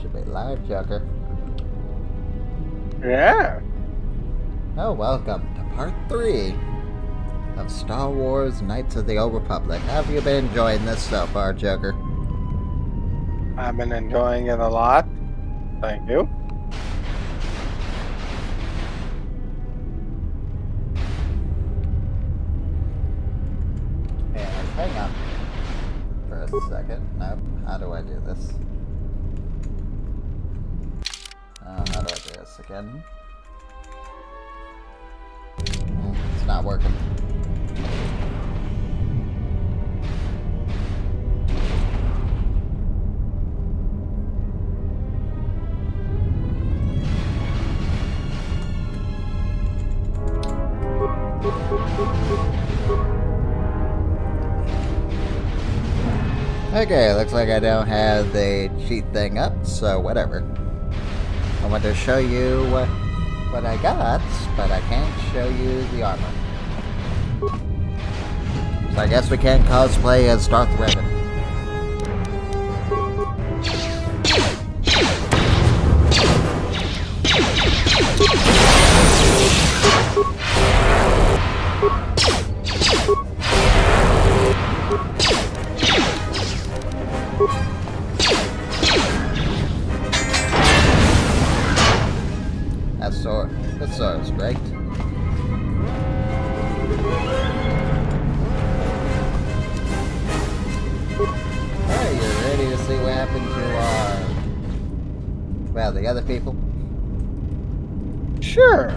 Should be live, Joker. Yeah. Oh, welcome to part 3 of Star Wars Knights of the Old Republic. How have you been enjoying this so far, Joker? I've been enjoying it a lot. Thank you. And hang on for a second. Nope. How do I do this? How do I do this again? It's not working. Okay, looks like I don't have the cheat thing up, so whatever. I want to show you what I got, but I can't show you the armor. So I guess we can cosplay as Darth Revan. That sword is great. Hey, you ready to see what happened to well, the other people? Sure.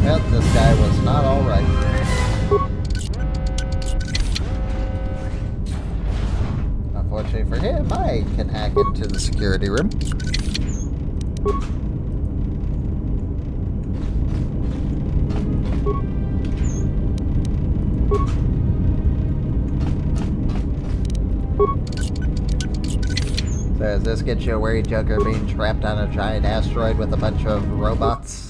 Well, this guy was not alright. Unfortunately for him, I can hack into the security room. So does this get you worried, Joker, being trapped on a giant asteroid with a bunch of robots?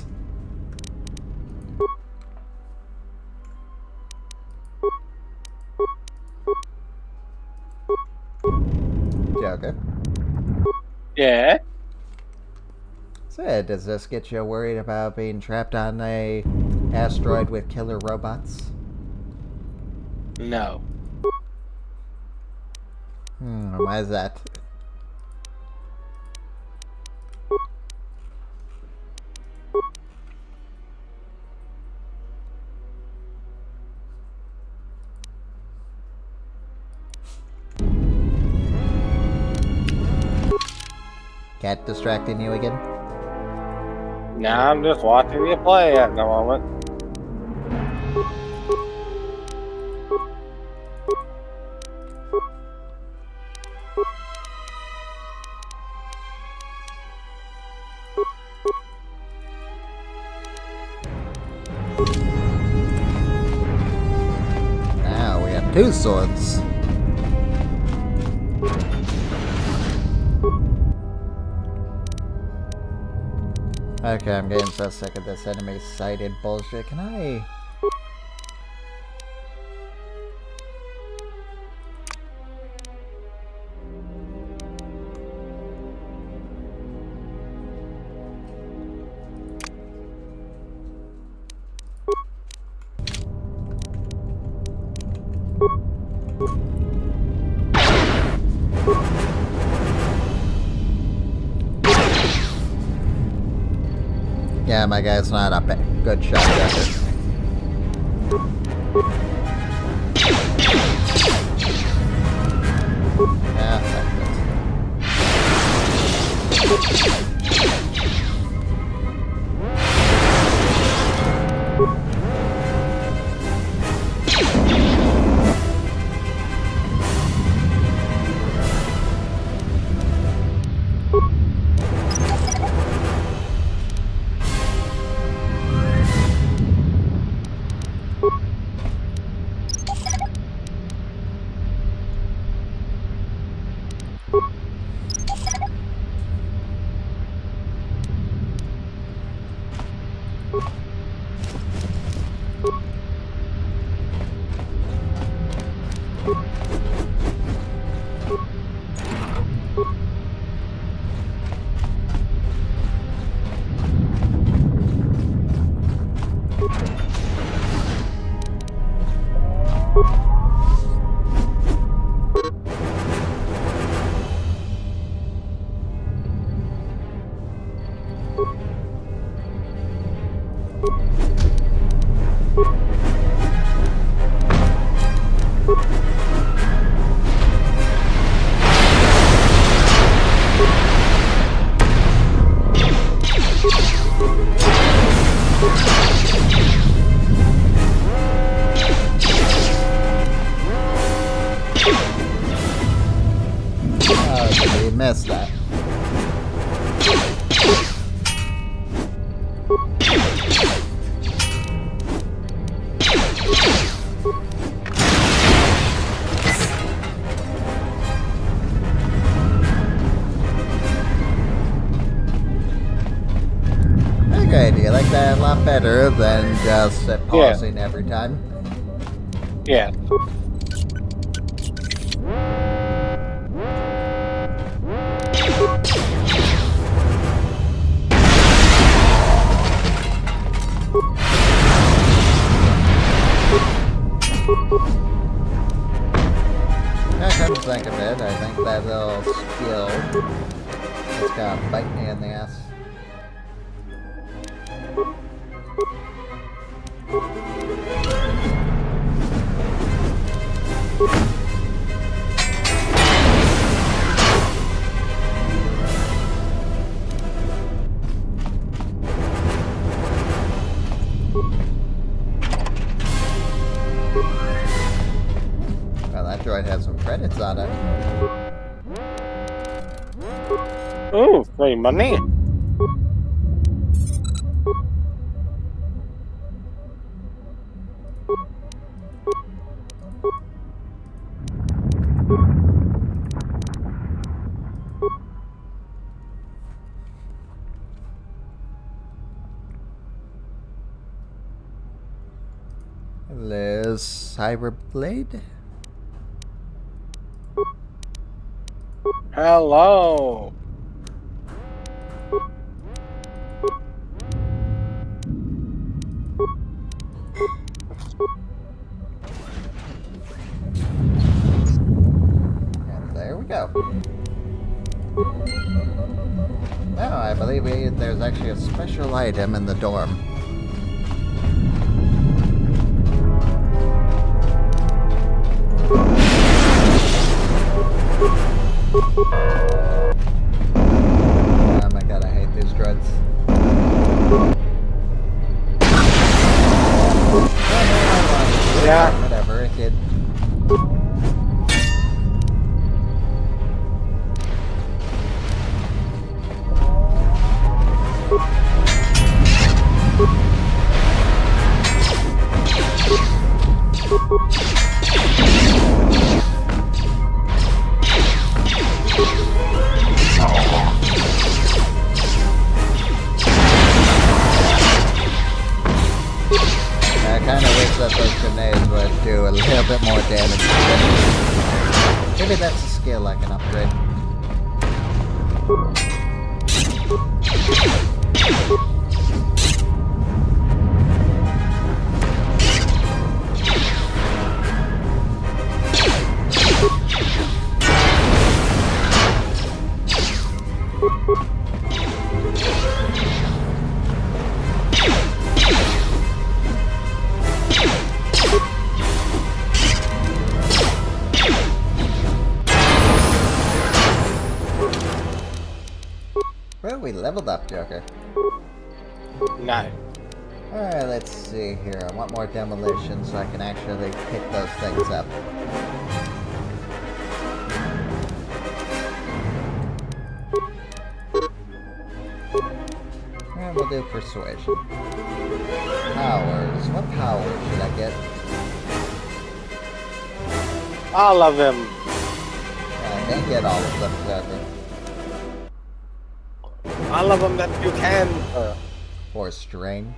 Joker? Yeah. So, does this get you worried about being trapped on a asteroid with killer robots? No. Why is that? Cat distracting you again? Now I'm just watching you play at the moment. Now we have 2 swords. Okay, I'm getting so sick of this enemy-sighted bullshit. Can I... Yeah, my guy's not a good shot at it. Yeah, we missed that. Okay, do you like that a lot better than just pausing every time? Yeah. Now, come to think of it, I think that little skill is gonna bite me in the ass. Well, that droid has some credits on it. Ooh, free money. There's Cyberblade. Hello. And there we go. Now, I believe there's actually a special item in the dorm. Oh my god, I hate these dreads. Yeah. Whatever, kid. I kind of wish that those grenades would do a little bit more damage. Maybe that's a skill I can upgrade. leveled up, Joker. Nice. Alright, let's see here. I want more demolition so I can actually pick those things up. And we'll do persuasion. Powers. What powers should I get? All of them. I can't get all of them, Joker. All of them that you can. Or strain.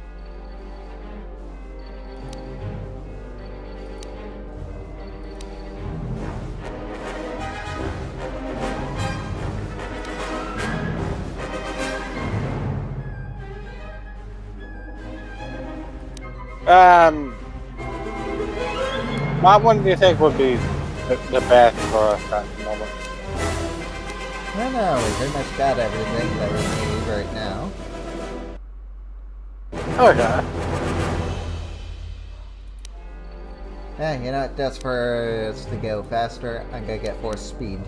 What one do you think would be the best for us at the moment? I don't know, we pretty much got everything that we need right now. Okay. Yeah, you know what, just for us to go faster, I'm gonna get force speed.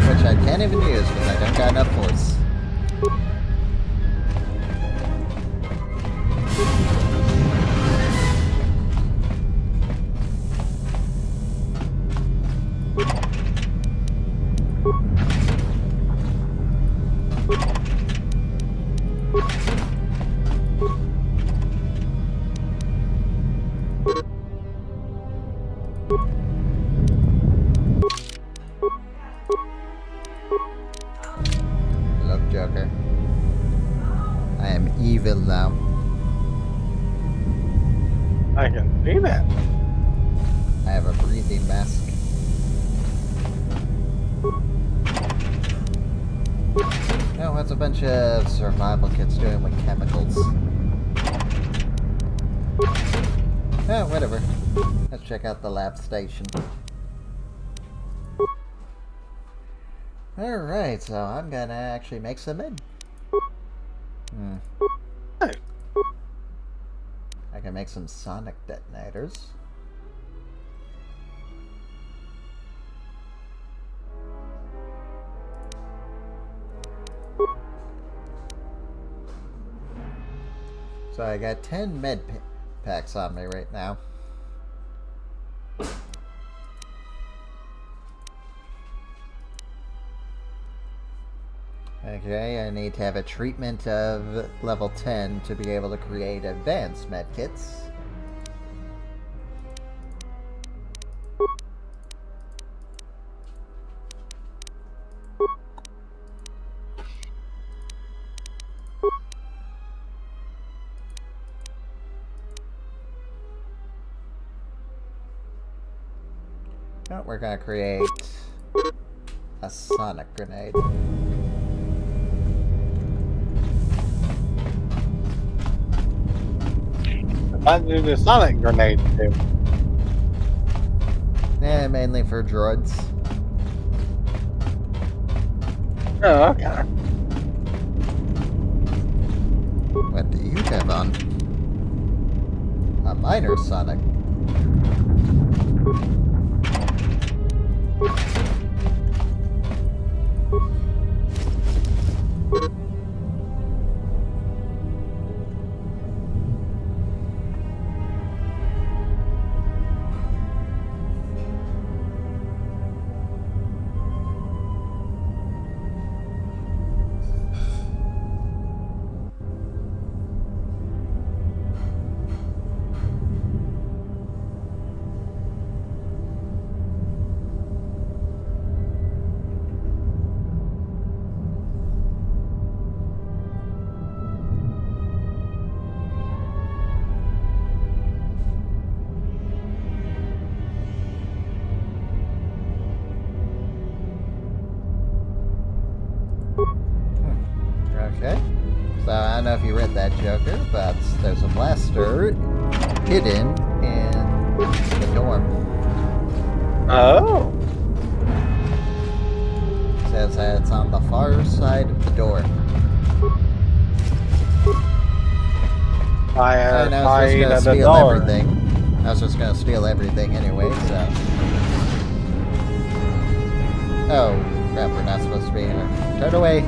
Which I can't even use because I don't got enough force. Look, Joker. I am evil now. I can see that. I have a breathing mask. Now, what's a bunch of survival kits doing with chemicals? Oh, whatever. Let's check out the lab station. Alright, so I'm gonna actually make some in. I can make some sonic detonators. So I got 10 med packs on me right now. Okay, I need to have a treatment of level 10 to be able to create advanced medkits. Oh, we're gonna create a sonic grenade. What do the sonic grenades do? Yeah, mainly for droids. Oh, okay. What do you have on? A minor sonic. Okay. So I don't know if you read that, Joker, but there's a blaster hidden in the dorm. Oh. Says that it's on the far side of the door. Fire And I was side just of gonna the steal door. everything. I was just gonna steal everything anyway, so. Oh, crap, we're not supposed to be in it. Turn away!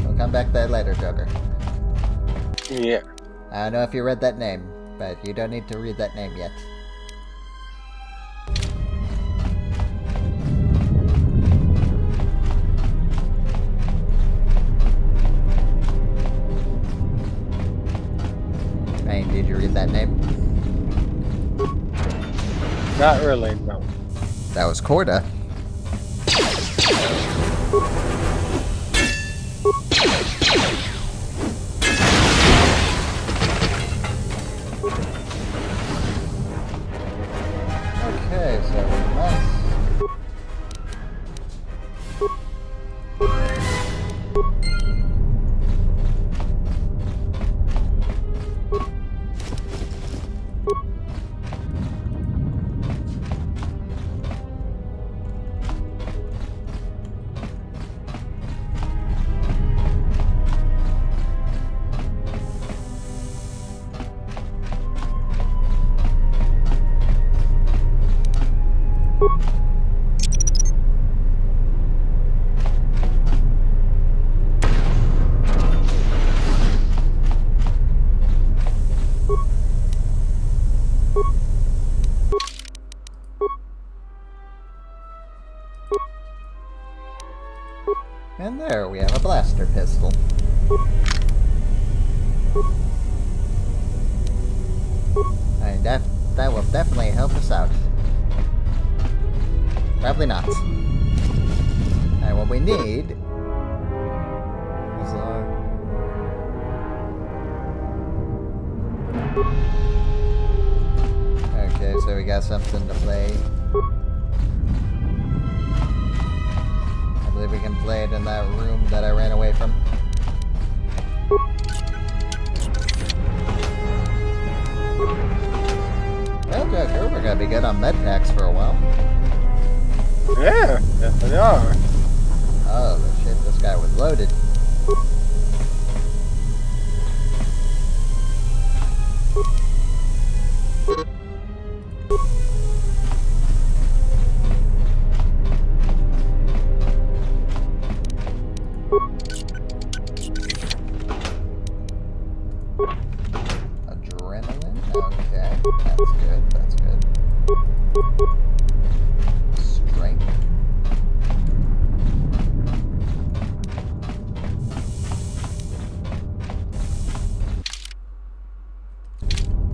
We'll come back to that later, Joker. Yeah. I don't know if you read that name, but you don't need to read that name yet. Hey, did you read that name? Not really, no. That was Corda. Okay, so nice. And there we have a blaster pistol. And that will definitely help us out. Probably not. And what we need is our... Okay, so we got something to play. I believe we can play it in that room that I ran away from. Well, Joker, we're gonna be good on med packs for a while. Yeah, yes they are. Oh, shit, this guy was loaded. Adrenaline? Okay, that's good, that's good. Strength.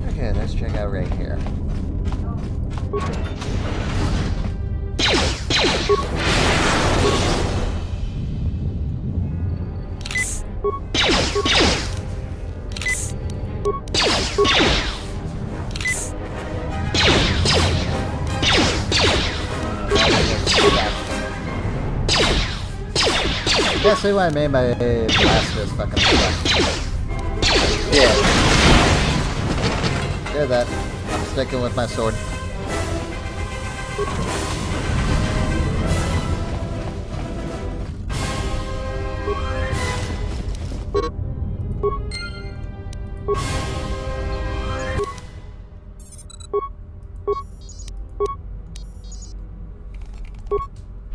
Okay, let's check out right here. Guess who I made my blaster's fucking stuff. Yeah. Hear that. I'm sticking with my sword.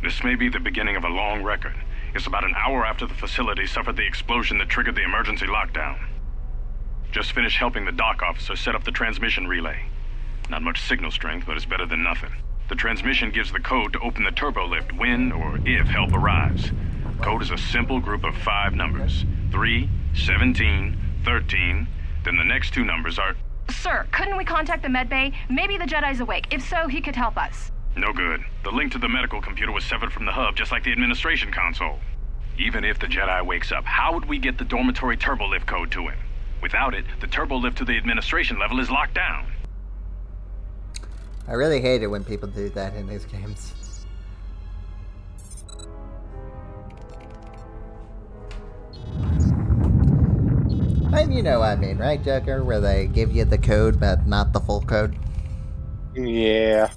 This may be the beginning of a long record. It's about an hour after the facility suffered the explosion that triggered the emergency lockdown. Just finished helping the dock officer set up the transmission relay. Not much signal strength, but it's better than nothing. The transmission gives the code to open the turbo lift when or if help arrives. Code is a simple group of 5 numbers. 3, 17, 13, then the next 2 numbers are... Sir, couldn't we contact the med bay? Maybe the Jedi's awake. If so, he could help us. No good. The link to the medical computer was severed from the hub, just like the administration console. Even if the Jedi wakes up, how would we get the dormitory turbo lift code to him? Without it, the turbo lift to the administration level is locked down. I really hate it when people do that in these games. And you know what I mean, right, Joker? Where they give you the code, but not the full code. Yeah.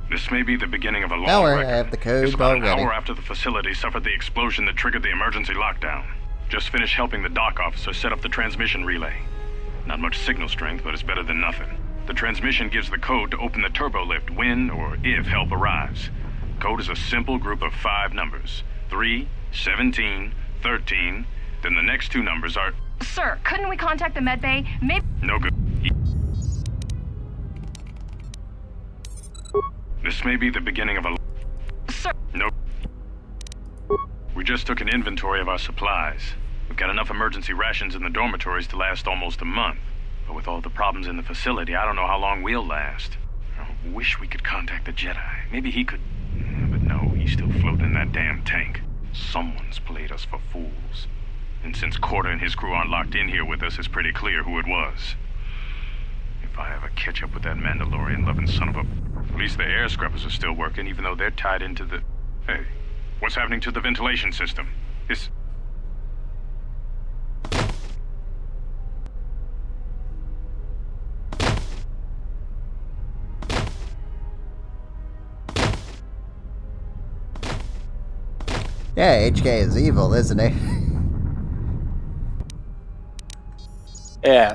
This may be the beginning of a long Don't worry, record. I have the code It's about already. an hour after the facility suffered the explosion that triggered the emergency lockdown. Just finished helping the dock officer set up the transmission relay. Not much signal strength, but it's better than nothing. The transmission gives the code to open the turbo lift when or if help arrives. Code is a simple group of 5 numbers. 3, 17, 13. Then the next 2 numbers are... Sir, couldn't we contact the medbay? Maybe... No good. This may be the beginning of a... Sir... No. We just took an inventory of our supplies. We've got enough emergency rations in the dormitories to last almost a month. But with all the problems in the facility, I don't know how long we'll last. I wish we could contact the Jedi. Maybe he could... But no, he's still floating in that damn tank. Someone's played us for fools. And since Quarter and his crew aren't locked in here with us, it's pretty clear who it was. If I ever catch up with that Mandalorian-loving son of a... At least the air scrubbers are still working, even though they're tied into the... Hey, what's happening to the ventilation system? It's... Yeah, HK is evil, isn't he? Yeah.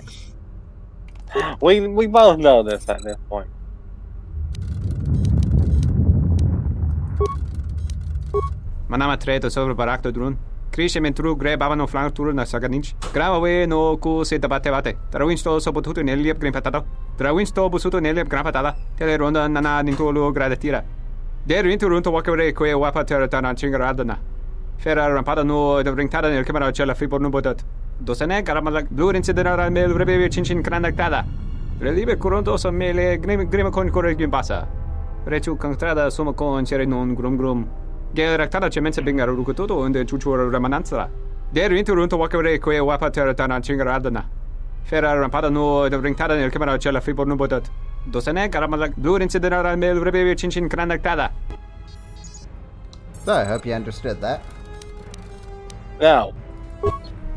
We both know this at this point. Manama treto sobre barakto drun. Krishe mentru gre babano flank tour na saganich. Gravawe no ku se tabate. Trawinsto sopotuto neliep grimpatado. Trawinsto busuto neliep grimpatada. Tele ronda nana nintolo gradatira. Der winterunto wakere koe wapa teratana chingaradana. Fera rampada no de bringtada nel camera cella fi por no bodat. Dosane karamala blur incidera mel rebe chinchin kranaktada. Relibe coronto so mele grima con corre gimbasa. Rechu contrada suma con cere non grum. Galactic cemense bingaru rukutoto und chuchura ramananza. Der winterunto wakere koe wapa teratana chingaradana. Fera rampada no de bringtada nel camera cella fi por no bodat. Dosane karamala blur incidera mel rebe chinchin kranaktada. So, I hope you understood that. No.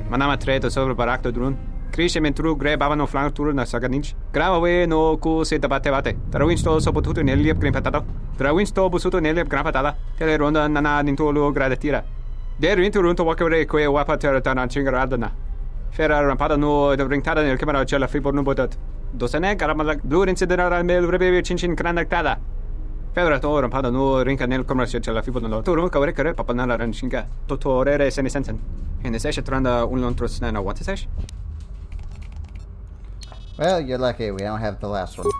Manama treto sobre barakto drun. Krishe mentru gre babano flank tour na saganich. Gravawe no ku se tabate. Trawinsto sopotuto neliep grimpatado. Trawinsto busuto neliep grimpatada. Tele ronda nana nintolo gradatira. Der winterunto wakere koe wapa teratana chingaradana. Fera rampada no de bringtada nel camera cella fi por no bodat. Dosane karamala blur incidera mel rebe chinchin kranaktada. Fera to rampada no rinka nel camera cella fi por no. Turu kawre kare papanala ranshinga. Totorere senisensen. En es tranda un lontros na what is? Well, you're lucky we don't have the last one.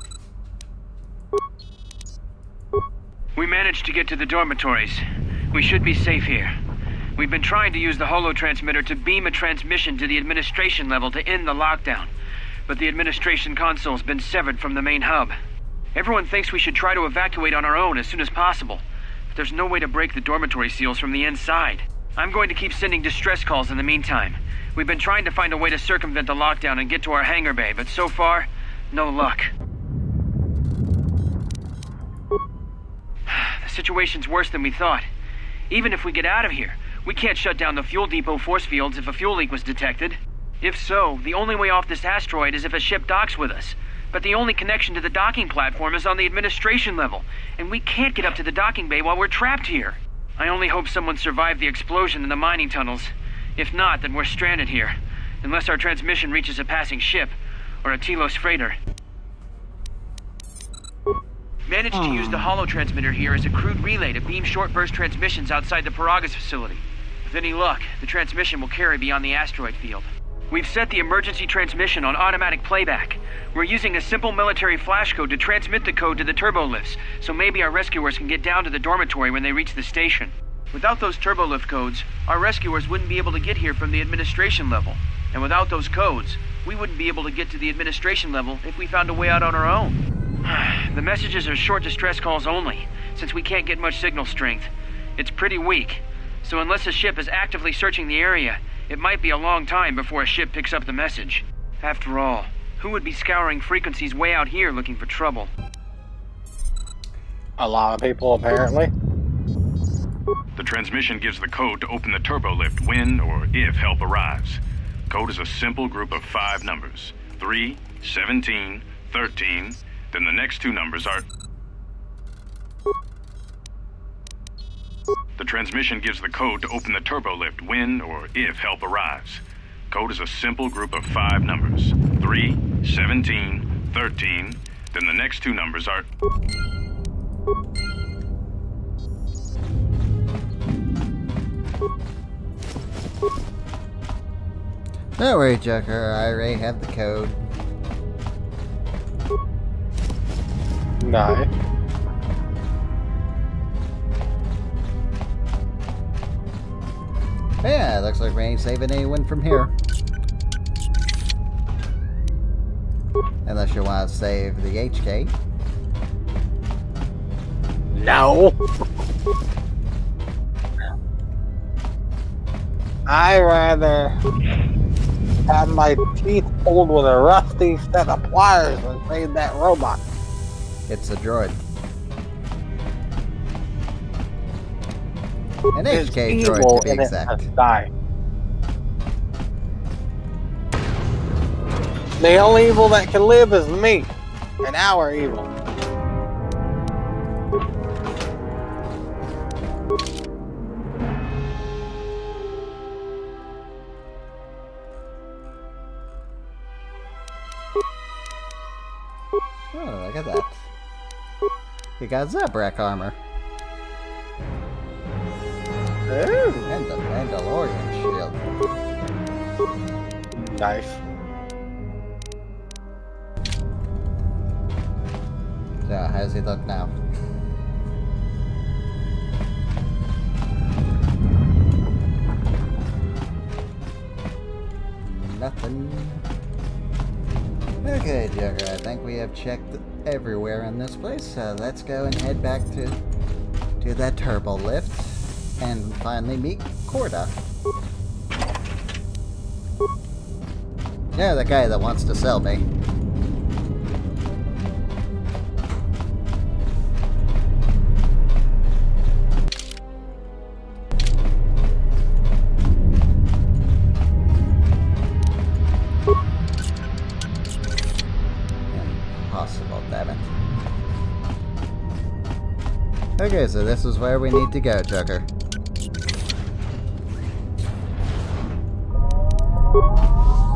We managed to get to the dormitories. We should be safe here. We've been trying to use the holo-transmitter to beam a transmission to the administration level to end the lockdown. But the administration console's been severed from the main hub. Everyone thinks we should try to evacuate on our own as soon as possible. But there's no way to break the dormitory seals from the inside. I'm going to keep sending distress calls in the meantime. We've been trying to find a way to circumvent the lockdown and get to our hangar bay, but so far, no luck. The situation's worse than we thought. Even if we get out of here, we can't shut down the fuel depot force fields if a fuel leak was detected. If so, the only way off this asteroid is if a ship docks with us. But the only connection to the docking platform is on the administration level, and we can't get up to the docking bay while we're trapped here. I only hope someone survived the explosion in the mining tunnels. If not, then we're stranded here. Unless our transmission reaches a passing ship, or a Telos freighter. Managed to use the holo-transmitter here as a crude relay to beam short-burst transmissions outside the Peragus facility. With any luck, the transmission will carry beyond the asteroid field. We've set the emergency transmission on automatic playback. We're using a simple military flash code to transmit the code to the turbo lifts, so maybe our rescuers can get down to the dormitory when they reach the station. Without those turbo lift codes, our rescuers wouldn't be able to get here from the administration level. And without those codes, we wouldn't be able to get to the administration level if we found a way out on our own. The messages are short distress calls only, since we can't get much signal strength. It's pretty weak, so unless a ship is actively searching the area, it might be a long time before a ship picks up the message. After all, who would be scouring frequencies way out here looking for trouble? A lot of people, apparently. The transmission gives the code to open the turbo lift when or if help arrives. Code is a simple group of 5 numbers. 3, 17, 13, then the next 2 numbers are... The transmission gives the code to open the turbo lift when or if help arrives. Code is a simple group of 5 numbers. 3, 17, 13, Then the next two numbers are... Don't worry, Joker. I already have the code. Nice. Yeah, looks like we ain't saving anyone from here. Unless you want to save the HK. No. I rather have my teeth pulled with a rusty set of pliers than save that robot. It's a droid. An It's HK evil droid, to be and it exact. must die. The only evil that can live is me, and our evil. Oh, look at that. He got Zabrak armor. Ooh, And the Mandalorian shield. nice. So, how does he look now? Nothing. Okay, Joker, I think we have checked everywhere in this place, so let's go and head back to that turbo lift and finally meet Corda. Yeah, the guy that wants to sell me. Impossible, damn it. Okay, so this is where we need to go, Joker.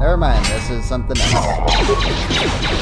Never mind, this is something else.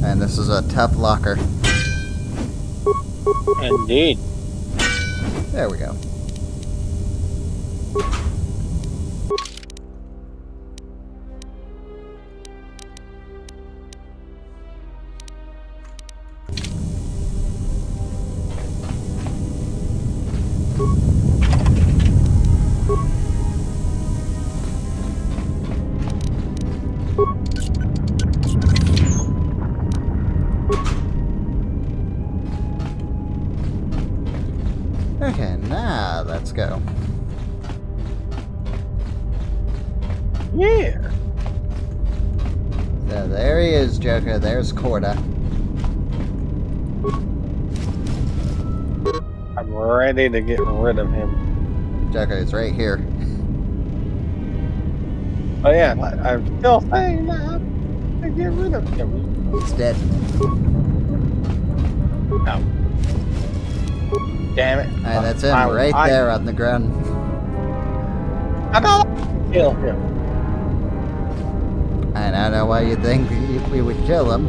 And this is a tough locker. Indeed. There we go. Okay, now let's go. Yeah. So there he is, Joker. There's Corda. I'm ready to get rid of him. Joker is right here. Oh yeah, I'm still saying that to get rid of him. He's dead. No. Damn it. And that's him right there on the ground. I don't kill him. And I don't know why you think we would kill him.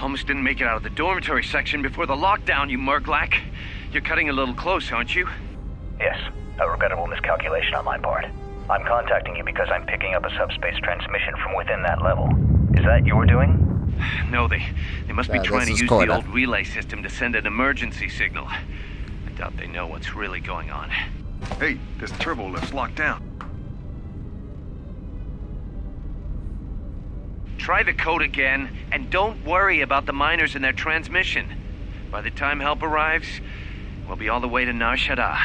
Almost didn't make it out of the dormitory section before the lockdown, you murglak. You're cutting a little close, aren't you? Yes, a regrettable miscalculation on my part. I'm contacting you because I'm picking up a subspace transmission from within that level. Is that your doing? No, they must be trying to this is use Corda. the old relay system to send an emergency signal. I doubt they know what's really going on. Hey, this turbo lift's locked down. Try the code again, and don't worry about the miners and their transmission. By the time help arrives, we'll be all the way to Nar Shaddaa.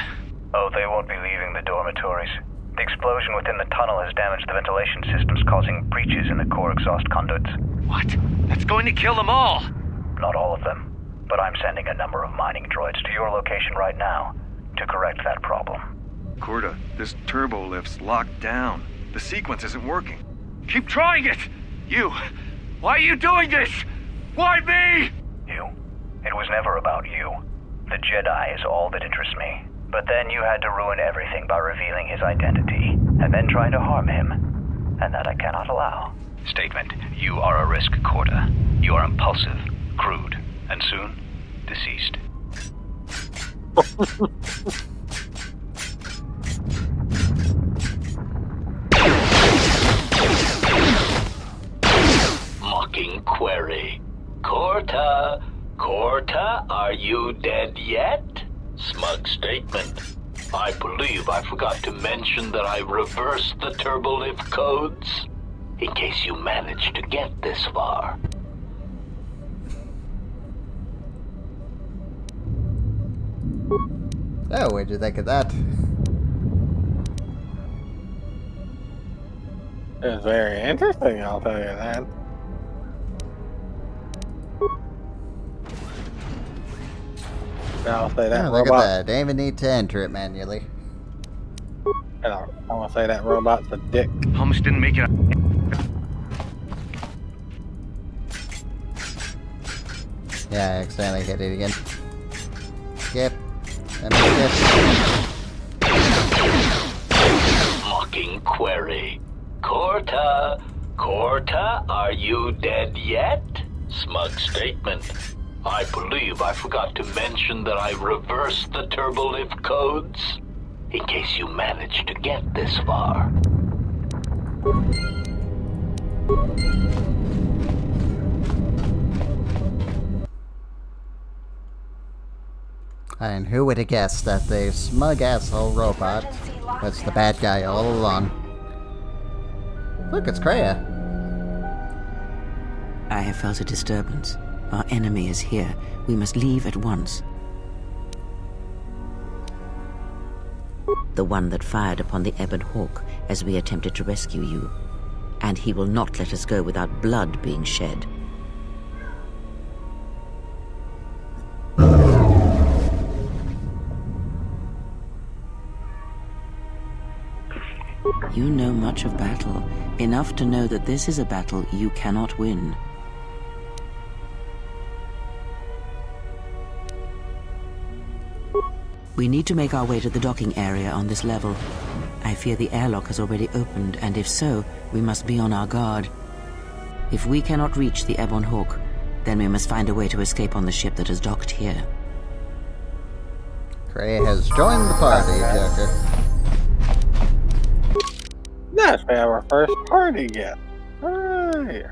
Oh, they won't be leaving the dormitories. The explosion within the tunnel has damaged the ventilation systems, causing breaches in the core exhaust conduits. What? That's going to kill them all! Not all of them, but I'm sending a number of mining droids to your location right now to correct that problem. Corda, this turbo lift's locked down. The sequence isn't working. Keep trying it! You! Why are you doing this? Why me? You? It was never about you. The Jedi is all that interests me. But then you had to ruin everything by revealing his identity, and then trying to harm him. And that I cannot allow. Statement: you are a risk, Corda. You are impulsive, crude, and soon, deceased. Mocking query. Corta, are you dead yet? Smug statement. I believe I forgot to mention that I reversed the turbolift codes, in case you managed to get this far. Oh, what'd you think of that? It's very interesting, I'll tell you that. I'll say that Oh, look robot. at that. Don't even need to enter it manually. I want to say that robot's a dick. Almost didn't make it. Yeah, I accidentally hit it again. Skip. Let me skip. Mocking query. Corta, are you dead yet? Smug statement. I believe I forgot to mention that I reversed the turbolift codes, in case you managed to get this far. And who would have guessed that the smug asshole robot was the bad guy all along? Look, it's Kreia. I have felt a disturbance. Our enemy is here. We must leave at once. The one that fired upon the Ebon Hawk as we attempted to rescue you. And he will not let us go without blood being shed. You know much of battle, enough to know that this is a battle you cannot win. We need to make our way to the docking area on this level. I fear the airlock has already opened, and if so, we must be on our guard. If we cannot reach the Ebon Hawk, then we must find a way to escape on the ship that is docked here. Kreia has joined the party, Joker. That's our first party yet. Hooray.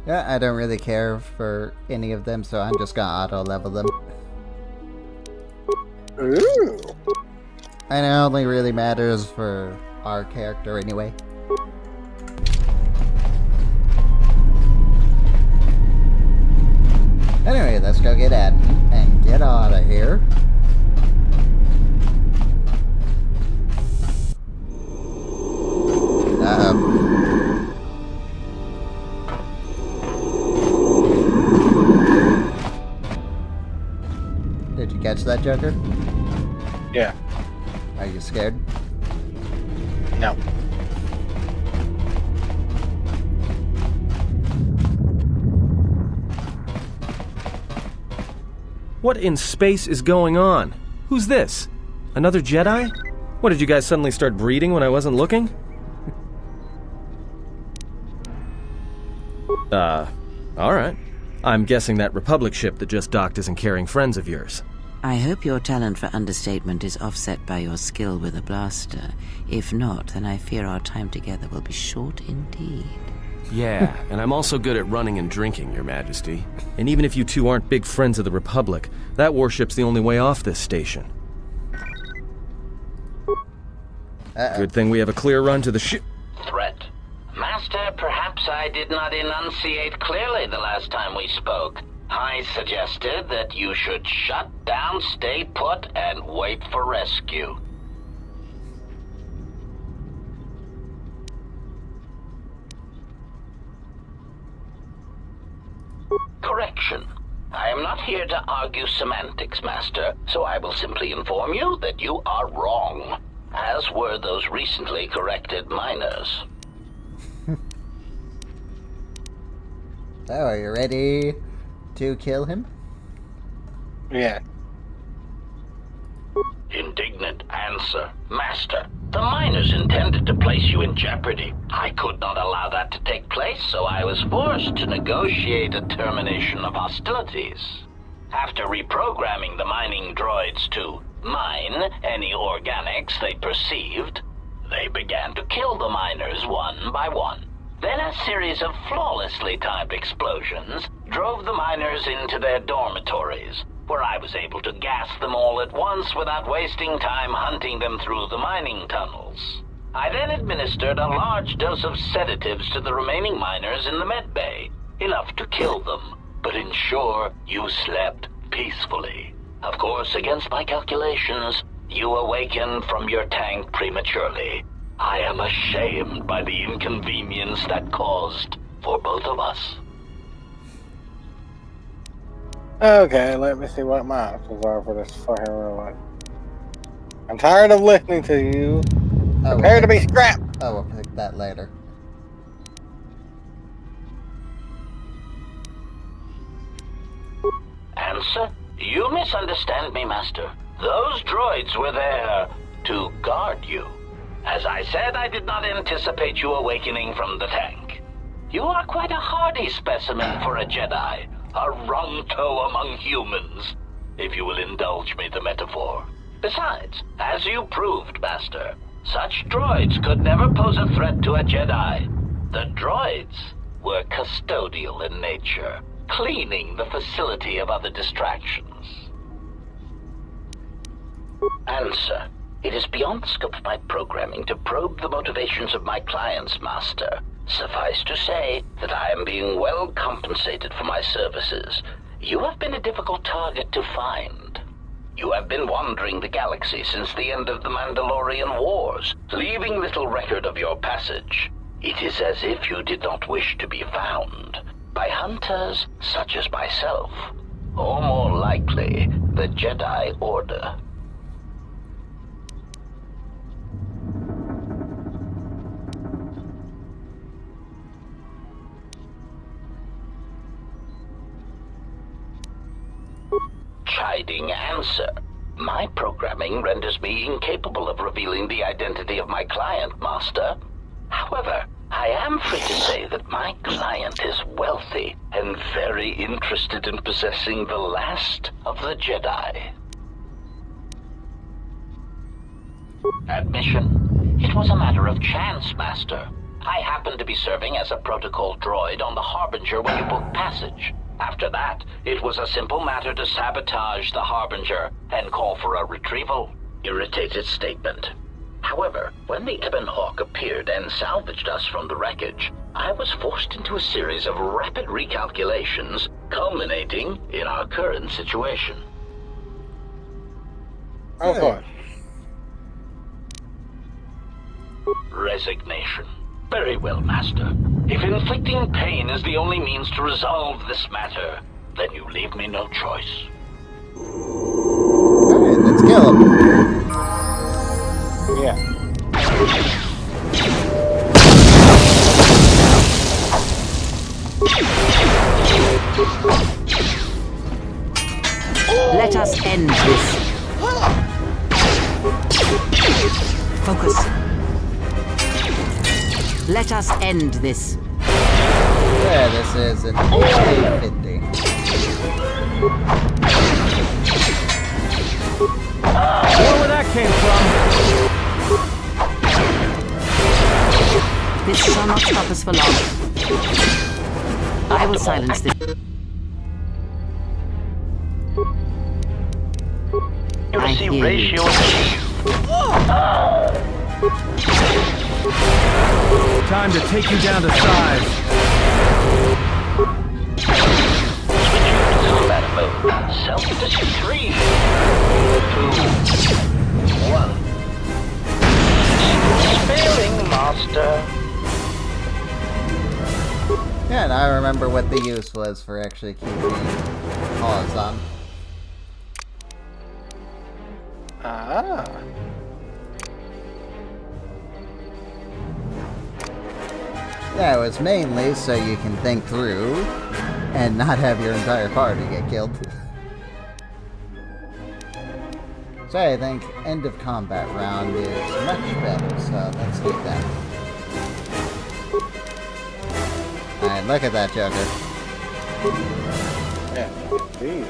Yeah, I don't really care for any of them, so I'm just gonna auto-level them. Ooh. And it only really matters for our character anyway. Anyway, let's go get at and get out of here. Did you catch that, Joker? Yeah. Are you scared? No. What in space is going on? Who's this? Another Jedi? What, did you guys suddenly start breeding when I wasn't looking? Alright. I'm guessing that Republic ship that just docked isn't carrying friends of yours. I hope your talent for understatement is offset by your skill with a blaster. If not, then I fear our time together will be short indeed. Yeah, and I'm also good at running and drinking, Your Majesty. And even if you two aren't big friends of the Republic, that warship's the only way off this station. Good thing we have a clear run to the ship. Threat. Master, perhaps I did not enunciate clearly the last time we spoke. I suggested that you should shut down, stay put, and wait for rescue. Correction. I am not here to argue semantics, Master, so I will simply inform you that you are wrong, as were those recently corrected miners. So, are you ready to kill him? Yeah. Indignant answer. Master, the miners intended to place you in jeopardy. I could not allow that to take place, so I was forced to negotiate a termination of hostilities. After reprogramming the mining droids to mine any organics they perceived, they began to kill the miners one by one. Then a series of flawlessly timed explosions drove the miners into their dormitories, where I was able to gas them all at once without wasting time hunting them through the mining tunnels. I then administered a large dose of sedatives to the remaining miners in the med bay, enough to kill them, but ensure you slept peacefully. Of course, against my calculations, you awakened from your tank prematurely. I am ashamed by the inconvenience that caused for both of us. Okay, let me see what my options are for this fucking robot. I'm tired of listening to you. Prepare to be scrapped! Oh, we'll pick that later. Answer? You misunderstand me, Master. Those droids were there to guard you. As I said, I did not anticipate you awakening from the tank. You are quite a hardy specimen for a Jedi. A wrong toe among humans, if you will indulge me the metaphor. Besides, as you proved, Master, such droids could never pose a threat to a Jedi. The droids were custodial in nature, cleaning the facility of other distractions. Answer. It is beyond the scope of my programming to probe the motivations of my clients, Master. Suffice to say that I am being well compensated for my services. You have been a difficult target to find. You have been wandering the galaxy since the end of the Mandalorian Wars, leaving little record of your passage. It is as if you did not wish to be found by hunters such as myself, or more likely, the Jedi Order. Chiding answer. My programming renders me incapable of revealing the identity of my client, Master. However, I am free to say that my client is wealthy and very interested in possessing the last of the Jedi. Admission. It was a matter of chance, Master. I happened to be serving as a protocol droid on the Harbinger when you booked passage. After that, it was a simple matter to sabotage the Harbinger and call for a retrieval. Irritated statement. However, when the Ebon Hawk appeared and salvaged us from the wreckage, I was forced into a series of rapid recalculations, culminating in our current situation. Okay. Resignation. Very well, Master. If inflicting pain is the only means to resolve this matter, then you leave me no choice. Alright, let's kill him. Yeah. Let us end this. Focus. Let us end this. Yeah, this is an 50. Where that came from? This shall not stop us for long. I will silence this. I hear you. Time to take you down to size. Combat mode. Self-destruct 3, 2, 1. Sparing, Master. Yeah, and I remember what the use was for actually keeping pause on. Ah. Yeah, it was mainly so you can think through and not have your entire party get killed. So I think end of combat round is much better, so let's do that. Alright, look at that, Joker. Yeah, indeed.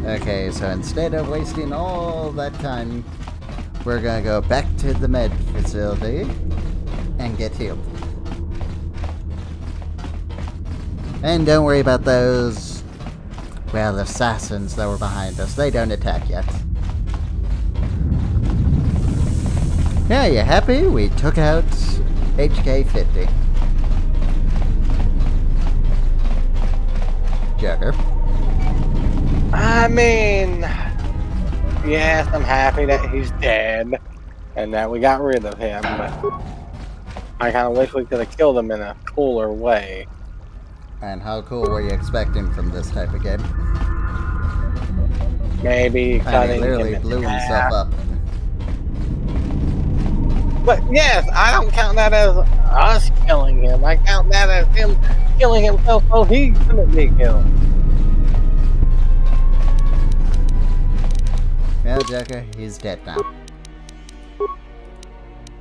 Okay, so instead of wasting all that time, we're gonna go back to the med facility and get healed. And don't worry about those, well, assassins that were behind us. They don't attack yet. Yeah, you happy? We took out HK-50. Joker. I mean, yes, I'm happy that he's dead and that we got rid of him, but I kind of wish we could have killed him in a cooler way. And how cool were you expecting from this type of game? Maybe cutting he literally him in blew half. himself up. But yes, I don't count that as us killing him. I count that as him killing himself so he couldn't be killed. Well, Joker, he's dead now.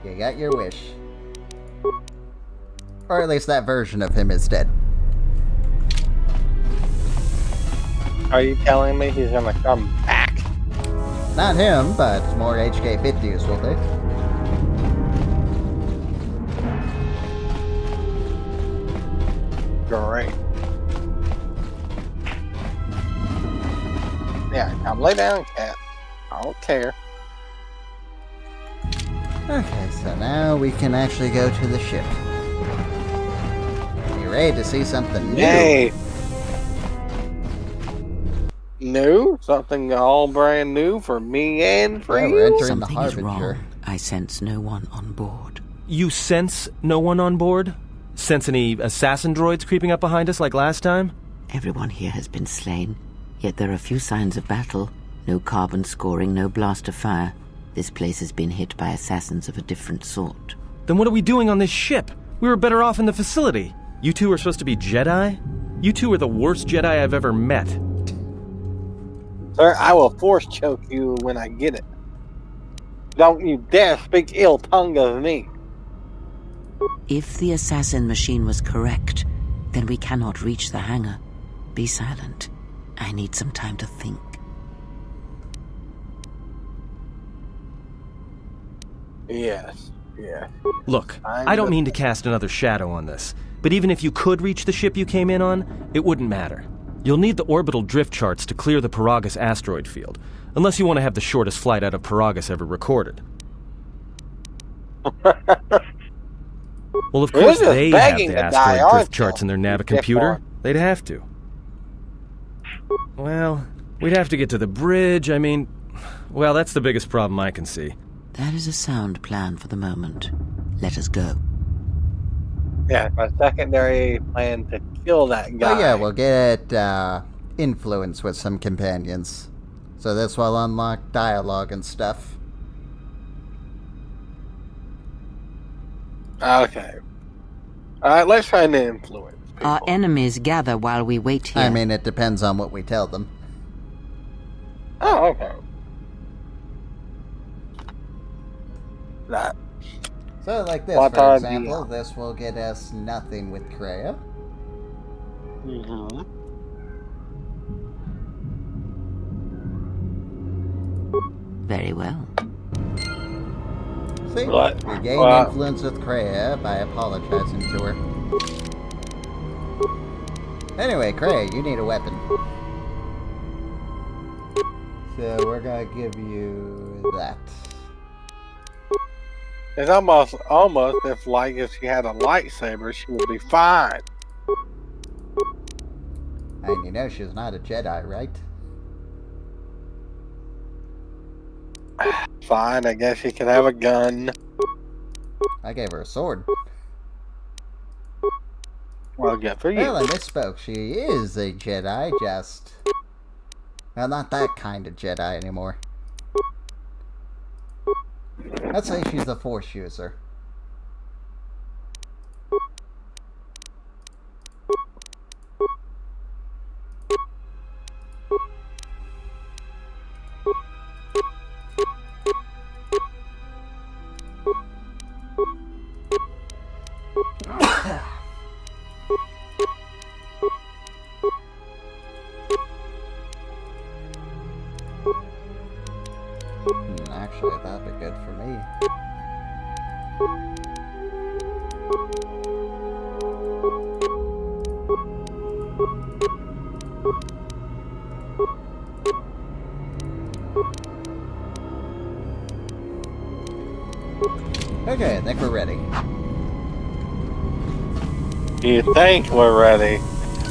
You got your wish. Or at least that version of him is dead. Are you telling me he's gonna come back? Not him, but more HK-50s will be. Great. Yeah, come lay down, cat. I don't care. Okay, so now we can actually go to the ship. You ready to see something new? Yay! New? Something all brand new for me and for Yeah, you? we're entering Something the is Harbinger. wrong. I sense no one on board. You sense no one on board? Sense any assassin droids creeping up behind us like last time? Everyone here has been slain, yet there are few signs of battle. No carbon scoring, no blaster fire. This place has been hit by assassins of a different sort. Then what are we doing on this ship? We were better off in the facility. You two are supposed to be Jedi? You two are the worst Jedi I've ever met. Sir, I will force choke you when I get it. Don't you dare speak ill tongue of me. If the assassin machine was correct, then we cannot reach the hangar. Be silent. I need some time to think. Yes, yes. Look, I don't mean to cast another shadow on this, but even if you could reach the ship you came in on, it wouldn't matter. You'll need the orbital drift charts to clear the Peragus asteroid field, unless you want to have the shortest flight out of Peragus ever recorded. Well, of course they have the asteroid drift charts in their Navicomputer. They'd have to. Well, we'd have to get to the bridge, I mean... Well, that's the biggest problem I can see. That is a sound plan for the moment. Let us go. Yeah, my secondary plan to kill that guy. Oh yeah, we'll get influence with some companions. So this will unlock dialogue and stuff. Okay. Alright, let's try to influence people. Our enemies gather while we wait here. I mean, it depends on what we tell them. Oh, okay. That. So like this, What for are example, the- this will get us nothing with Kreia. Mm-hmm. Very well. See? What? We gain What? influence with Kreia by apologizing to her. Anyway, Kreia, you need a weapon. So we're gonna give you that. It's almost if she had a lightsaber, she would be fine. And you know she's not a Jedi, right? Fine, I guess she can have a gun. I gave her a sword. Well, good for you. Well, I misspoke. She is a Jedi, just... Well, not that kind of Jedi anymore. Let's say she's a Force user. Actually, that'd be good for me. Okay, I think we're ready. You think we're ready?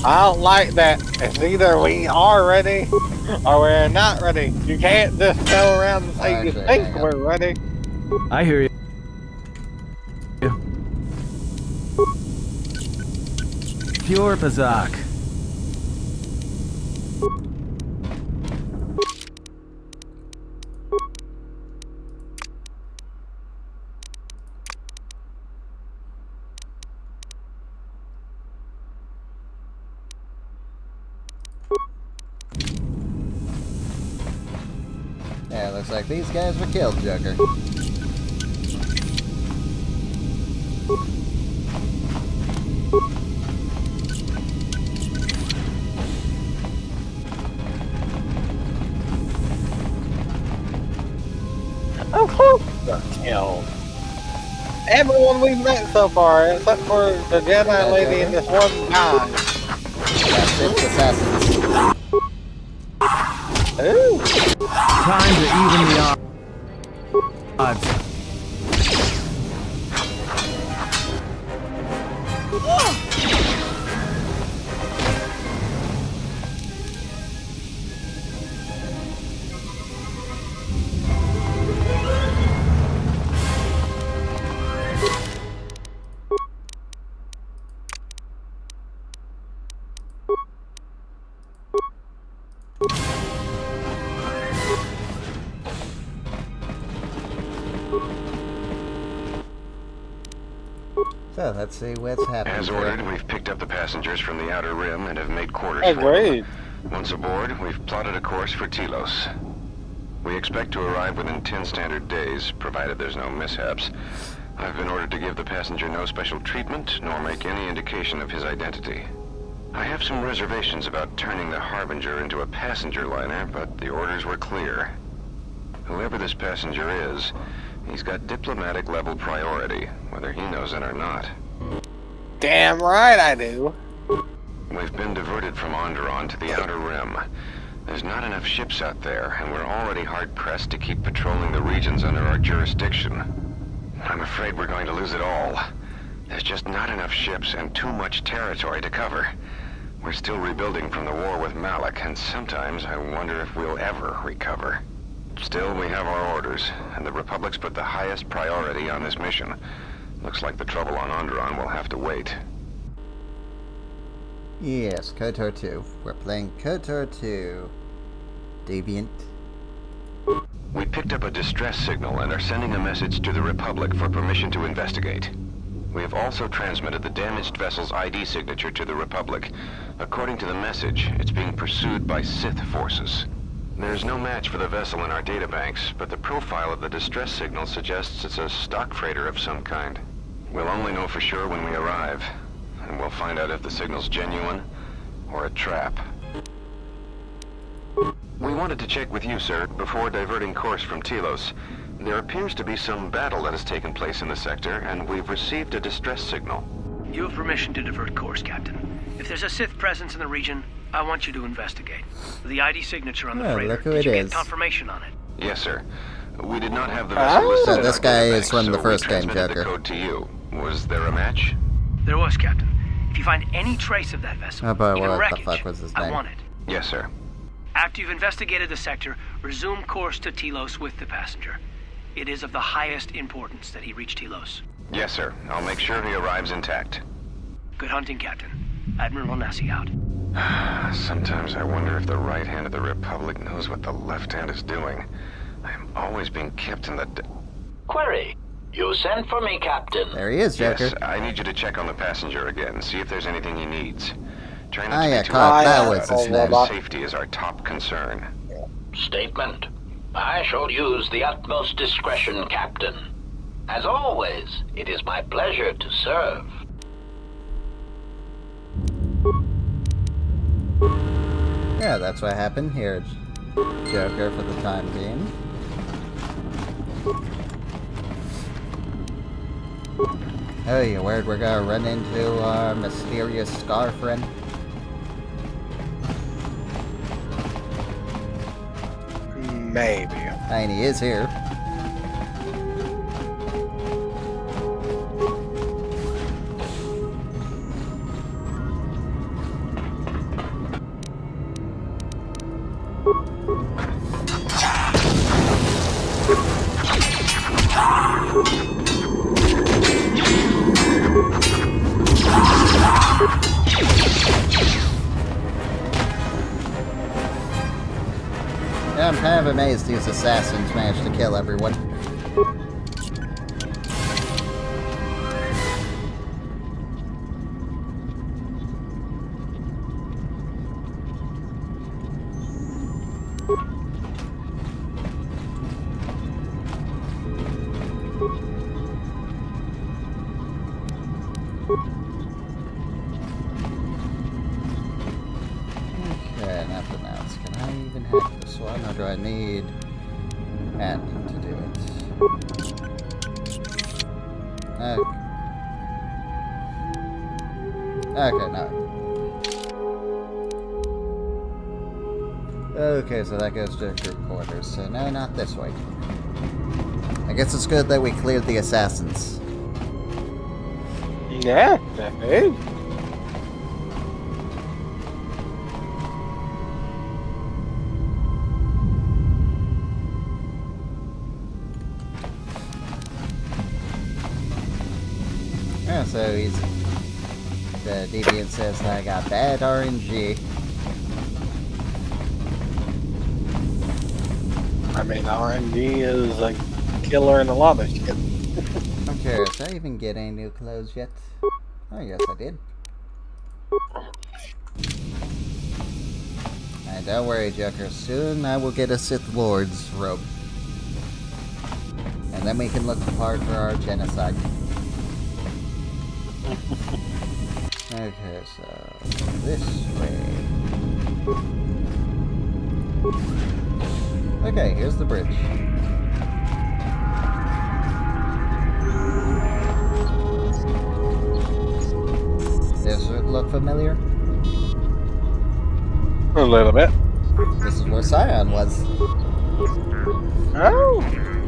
I don't like that. It's either we are ready or we're not ready. You can't just go around and say you think we're ready. I hear you. Pure Bazak. Yeah, looks like these guys were killed, Joker. Of course they're killed. Everyone we've met so far, except for the Jedi lady and this one guy. That's it, assassins. Ooh. Time to even the odds. So, let's see what's happening. As here. ordered, we've picked up the passengers from the outer rim and have made quarters for Agreed. them. Once aboard, we've plotted a course for Telos. We expect to arrive within 10 standard days, provided there's no mishaps. I've been ordered to give the passenger no special treatment, nor make any indication of his identity. I have some reservations about turning the Harbinger into a passenger liner, but the orders were clear. Whoever this passenger is, he's got diplomatic level priority, whether he knows it or not. Damn right I do. We've been diverted from Onderon to the Outer Rim. There's not enough ships out there, and we're already hard-pressed to keep patrolling the regions under our jurisdiction. I'm afraid we're going to lose it all. There's just not enough ships and too much territory to cover. We're still rebuilding from the war with Malak, and sometimes I wonder if we'll ever recover. Still, we have our orders, and the Republic's put the highest priority on this mission. Looks like the trouble on Onderon will have to wait. Yes, KOTOR 2. We're playing KOTOR 2. Deviant. We picked up a distress signal and are sending a message to the Republic for permission to investigate. We have also transmitted the damaged vessel's ID signature to the Republic. According to the message, it's being pursued by Sith forces. There's no match for the vessel in our databanks, but the profile of the distress signal suggests it's a stock freighter of some kind. We'll only know for sure when we arrive, and we'll find out if the signal's genuine or a trap. We wanted to check with you, sir, before diverting course from Telos. There appears to be some battle that has taken place in the sector, and we've received a distress signal. You have permission to divert course, Captain. If there's a Sith presence in the region, I want you to investigate. The ID signature on the freighter. Look who Did it you is. get confirmation on it? Yes, sir. We did not have the vessel listed So in this our guy databanks, is from the so first we game, transmitted Joker. the code to you. Was there a match? There was, Captain. If you find any trace of that vessel, Oh boy, even what wreckage, the fuck was his I name? want it. Yes, sir. After you've investigated the sector, resume course to Telos with the passenger. It is of the highest importance that he reach Telos. Yes, sir. I'll make sure he arrives intact. Good hunting, Captain. Admiral Onasi out. Sometimes I wonder if the right hand of the Republic knows what the left hand is doing. I am always being kept in the... Query. You sent for me, Captain. There he is, Joker. Yes, I need you to check on the passenger again, see if there's anything he needs. Try Ah, not to yeah, be too Clark, that obvious was about his it. name. Safety is our top concern. Statement. I shall use the utmost discretion, Captain. As always, it is my pleasure to serve. Yeah, that's what happened here, Joker, for the time being. Oh, you worried we're gonna run into our mysterious Scar friend? Maybe. I mean, he is here. Yeah, I'm kind of amazed these assassins managed to kill everyone. Okay, nothing else. Can I even hack this one, or do I need admin to do it? Okay, no. Okay, so that goes to group quarters. So no, not this way. I guess it's good that we cleared the assassins. Yeah, that is. Yeah, so he's... The deviant says that I got bad RNG. I mean, RNG is a killer in a lot of shit. Okay, did I even get any new clothes yet? Oh, yes, I did. And don't worry, Joker. Soon I will get a Sith Lord's robe. And then we can look the part for our genocide. Okay, so this way. Okay, here's the bridge. Does it look familiar? A little bit. This is where Scion was. Oh!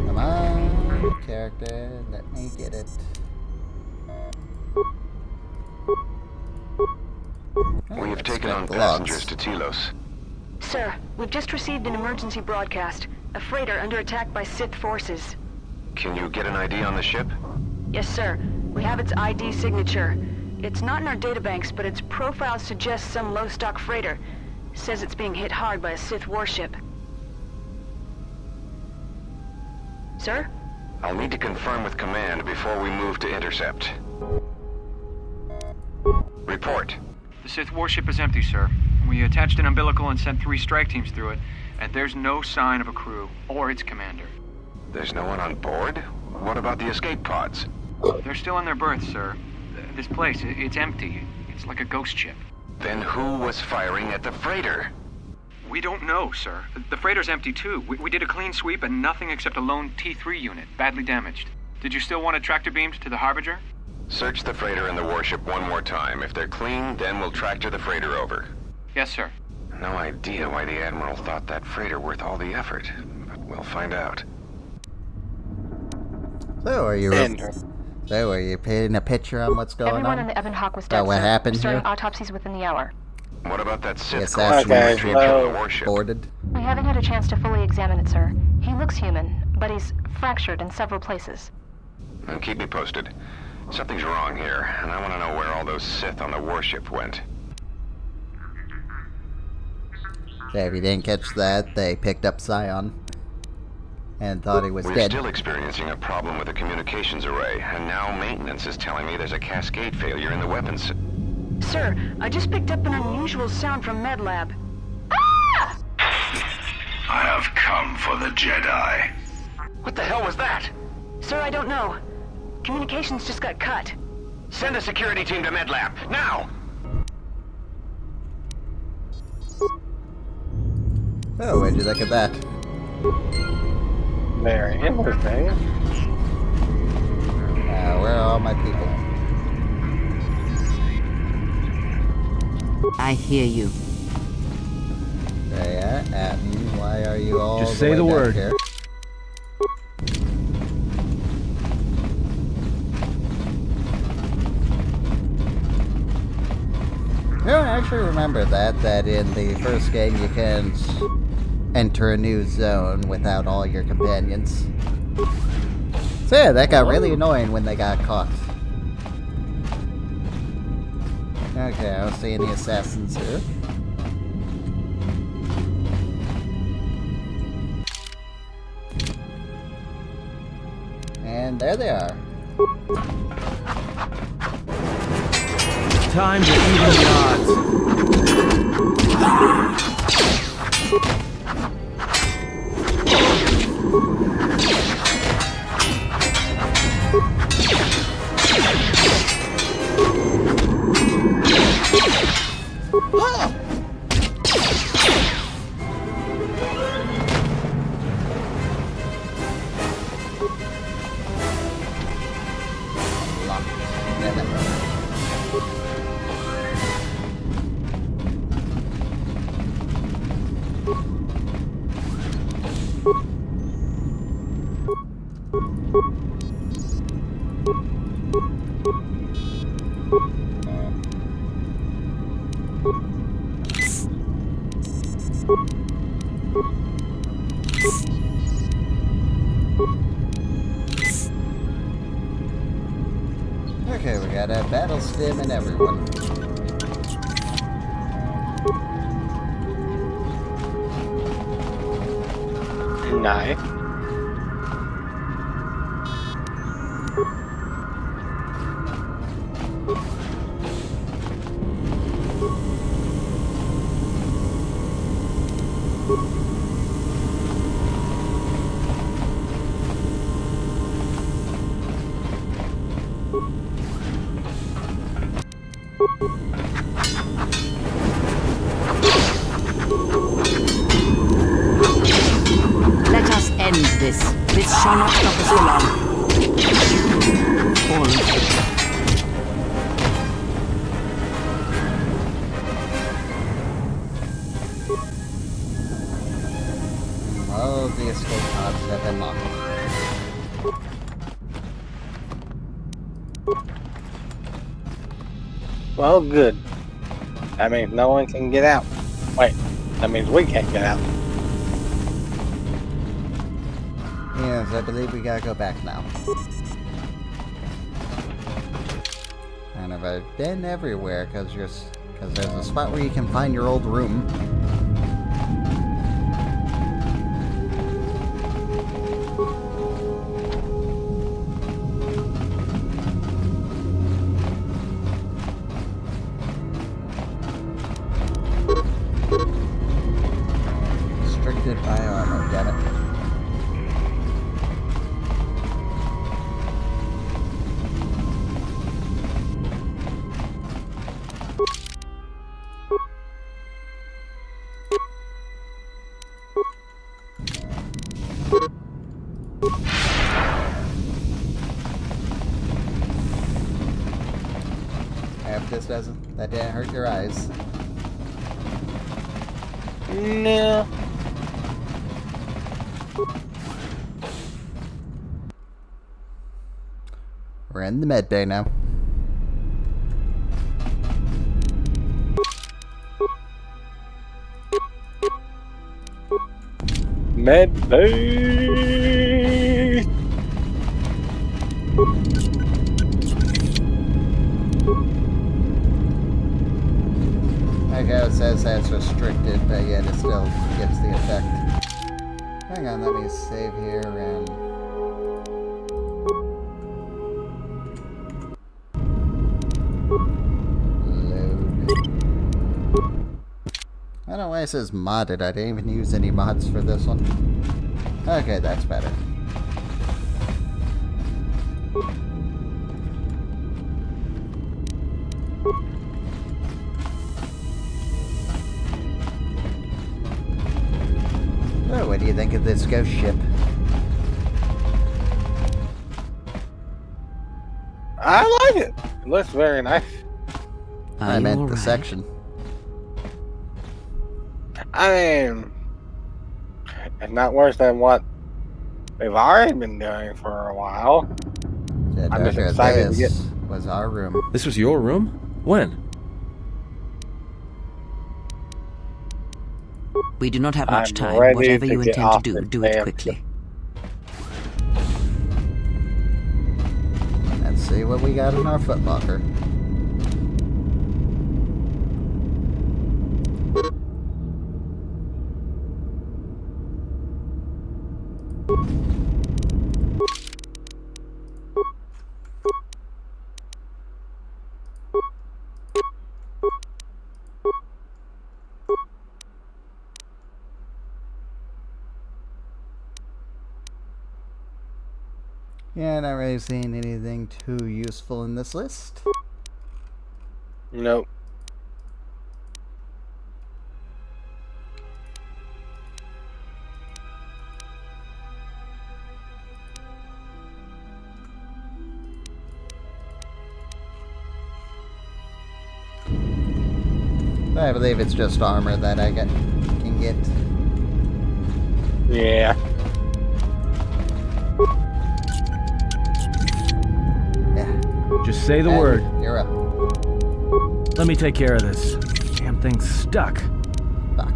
Come on, character, let me get it. We have taken on passengers to Telos. Sir, we've just received an emergency broadcast. A freighter under attack by Sith forces. Can you get an ID on the ship? Yes, sir. We have its ID signature. It's not in our databanks, but its profile suggests some low-stock freighter. Says it's being hit hard by a Sith warship. Sir? I'll need to confirm with command before we move to intercept. Report. The Sith warship is empty, sir. We attached an umbilical and sent 3 strike teams through it, and there's no sign of a crew or its commander. There's no one on board? What about the escape pods? They're still in their berths, sir. This place, it's empty. It's like a ghost ship. Then who was firing at the freighter? We don't know, sir. The freighter's empty, too. We did a clean sweep and nothing except a lone T3 unit, badly damaged. Did you still want it tractor beamed to the Harbinger? Search the freighter and the warship one more time. If they're clean, then we'll tractor the freighter over. Yes, sir. No idea why the Admiral thought that freighter worth all the effort, but we'll find out. So are you So, are you painting a picture on what's going Everyone on? in the Ebon Hawk was dead, Oh, what sir. happened Starting here? autopsies within the hour. What about that The Sith assassin Okay, ship so- on the warship? boarded. We haven't had a chance to fully examine it, sir. He looks human, but he's fractured in several places. And keep me posted. Something's wrong here, and I want to know where all those Sith on the warship went. So if you didn't catch that, they picked up Scion and thought he was We're dead. still experiencing a problem with the communications array, and now maintenance is telling me there's a cascade failure in the weapons. Sir, I just picked up an unusual sound from MedLab. I have come for the Jedi. What the hell was that? Sir, I don't know. Communications just got cut. Send a security team to MedLab, now! Oh, where'd you look at that? Very interesting. Where are all my people? I hear you. There you are, Atten. Why are you all Just the say way the back word. here? You know, I actually remember that in the first game you can enter a new zone without all your companions. So yeah, that got really annoying when they got caught. Okay, I don't see any assassins here. And there they are. Time to even the odds. Okay, we got a battle stim and everyone. Nice. Let us end this. This shall not stop us for long. Hold. All of the escape pods have been locked. Well, good. That means no one can get out. Wait, that means we can't get out. Yes, I believe we gotta go back now. And I've been everywhere because there's a spot where you can find your old room. Restricted by armor, damn it. I hope this that didn't hurt your eyes. No. We're in the med bay now. Med bay. Okay, it says that's restricted, but yet it still gives the effect. Hang on, let me save here and... load. I don't know why it says modded. I didn't even use any mods for this one. Okay, that's better. Oh, what do you think of this ghost ship? I like it. It looks very nice. I meant the section. I mean, it's not worse than what we've already been doing for a while. Yeah, I'm just excited to get. Was our room. This was your room? When? We do not have much I'm time. ready Whatever to you get intend to off do, the do it damn quickly. Let's see what we got in our footlocker. Yeah, not really seeing anything too useful in this list. Nope. I believe it's just armor that I can get. Yeah. Just say the And word. You're up. Let me take care of this. Damn thing's stuck. Fuck.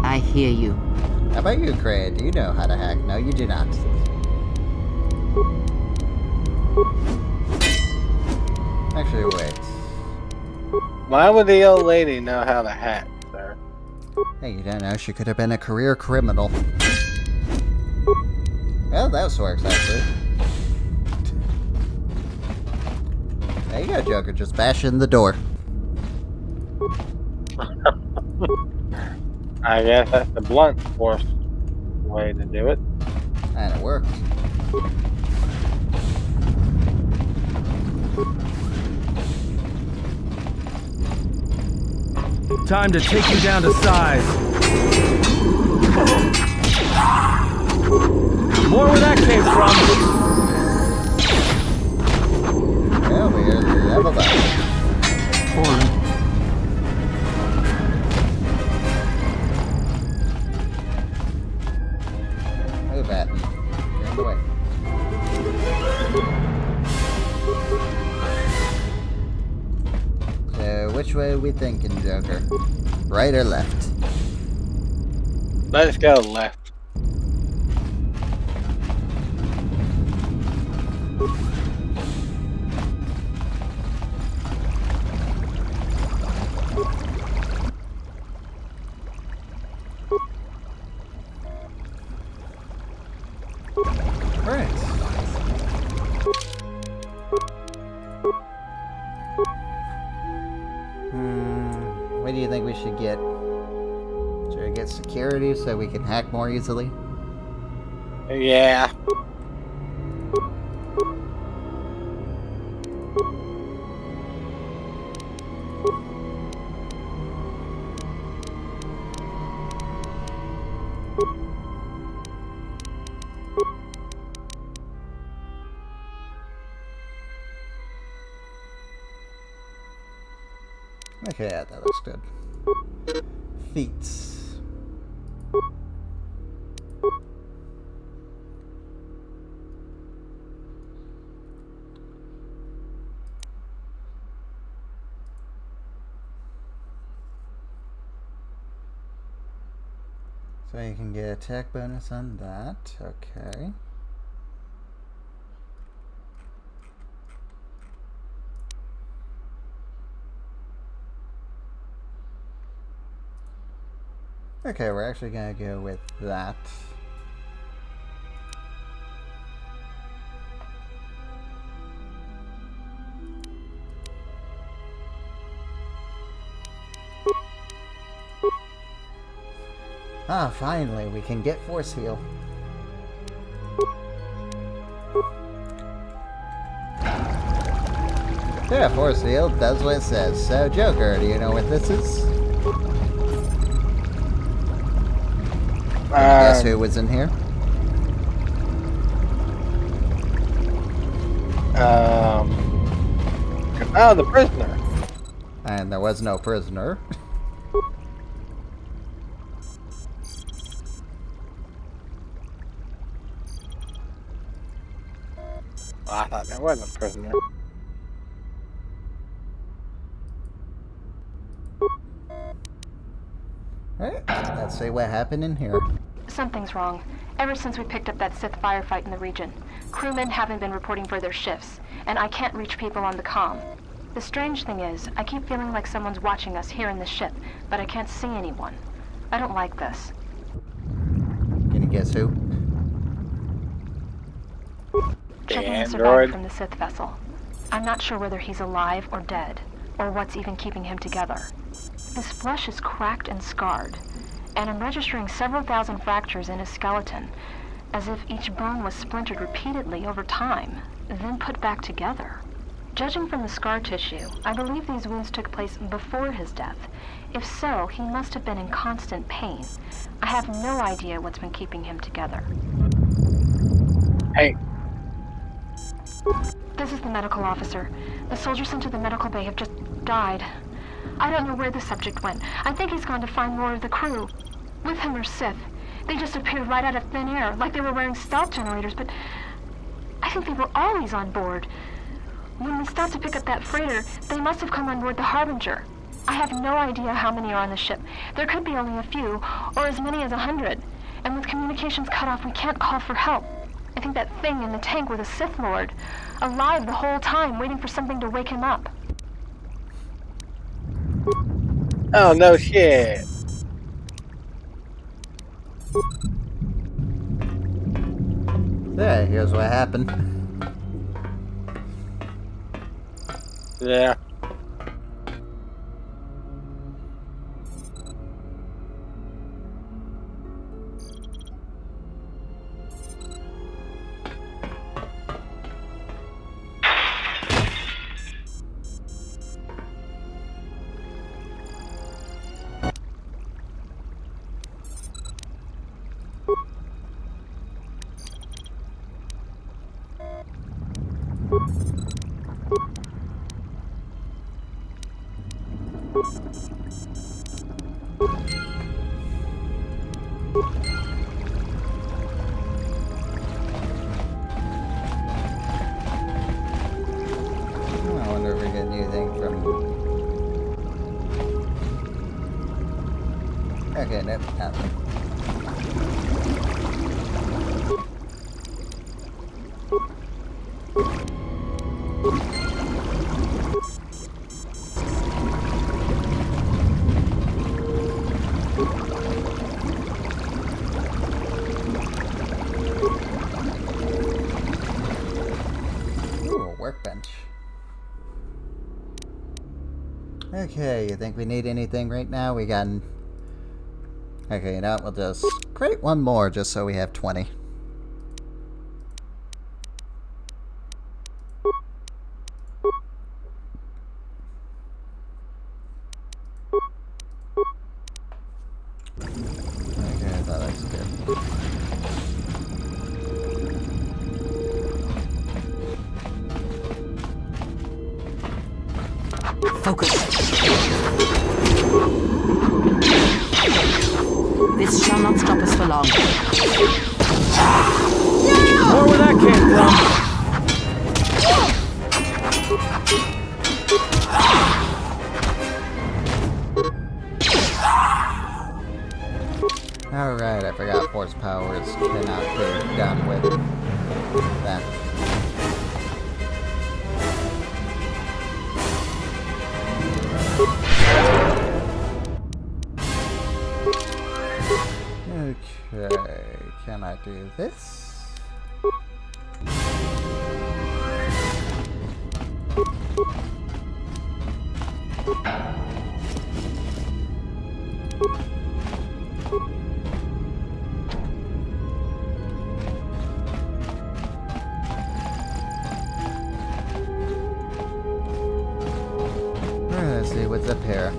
I hear you. How about you, Cray? Do you know how to hack? No, you do not. Actually, wait. Why would the old lady know how to hack, sir? Hey, you don't know. She could have been a career criminal. Well, that works, actually. There you go, Joker. Just bash in the door. I guess that's the blunt force way to do it. And it worked. Time to take you down to size. More where that came from. Yeah, we're leveled up. Move that. Get in the way. So, which way are we thinking, Joker? Right or left? Let's go left. Right. What do you think we should get? Should we get security so we can hack more easily? Yeah. Okay, yeah, that looks good. Feats. So you can get attack bonus on that. Okay. Okay, we're actually gonna go with that. Ah, finally, we can get Force Heal. Yeah, Force Heal does what it says. So, Joker, do you know what this is? Guess who was in here? Oh, the prisoner. And there was no prisoner. I thought there was a prisoner. Alright, let's see what happened in here. Something's wrong. Ever since we picked up that Sith firefight in the region, crewmen haven't been reporting for their shifts, and I can't reach people on the comm. The strange thing is, I keep feeling like someone's watching us here in the ship, but I can't see anyone. I don't like this. Can you guess who? Checking the survivor from the Sith vessel. I'm not sure whether he's alive or dead, or what's even keeping him together. His flesh is cracked and scarred, and I'm registering several thousand fractures in his skeleton, as if each bone was splintered repeatedly over time, then put back together. Judging from the scar tissue, I believe these wounds took place before his death. If so, he must have been in constant pain. I have no idea what's been keeping him together. Hey. This is the medical officer. The soldiers sent to the medical bay have just died. I don't know where the subject went. I think he's gone to find more of the crew. With him are Sith. They just appeared right out of thin air, like they were wearing stealth generators, but I think they were always on board. When we stopped to pick up that freighter, they must have come on board the Harbinger. I have no idea how many are on the ship. There could be only a few, or as many as 100. And with communications cut off, we can't call for help. I think that thing in the tank was a Sith Lord, alive the whole time, waiting for something to wake him up. Oh, no shit. Yeah, here's what happened. Yeah. I wonder if we get anything from... Okay, nope, nothing. Okay, you think we need anything right now? We got... Okay, you know what? We'll just create one more just so we have 20. Okay, I thought that's good. Focus. This shall not stop us for long. More where that came Alright, Can I do this? Let's see what's up here.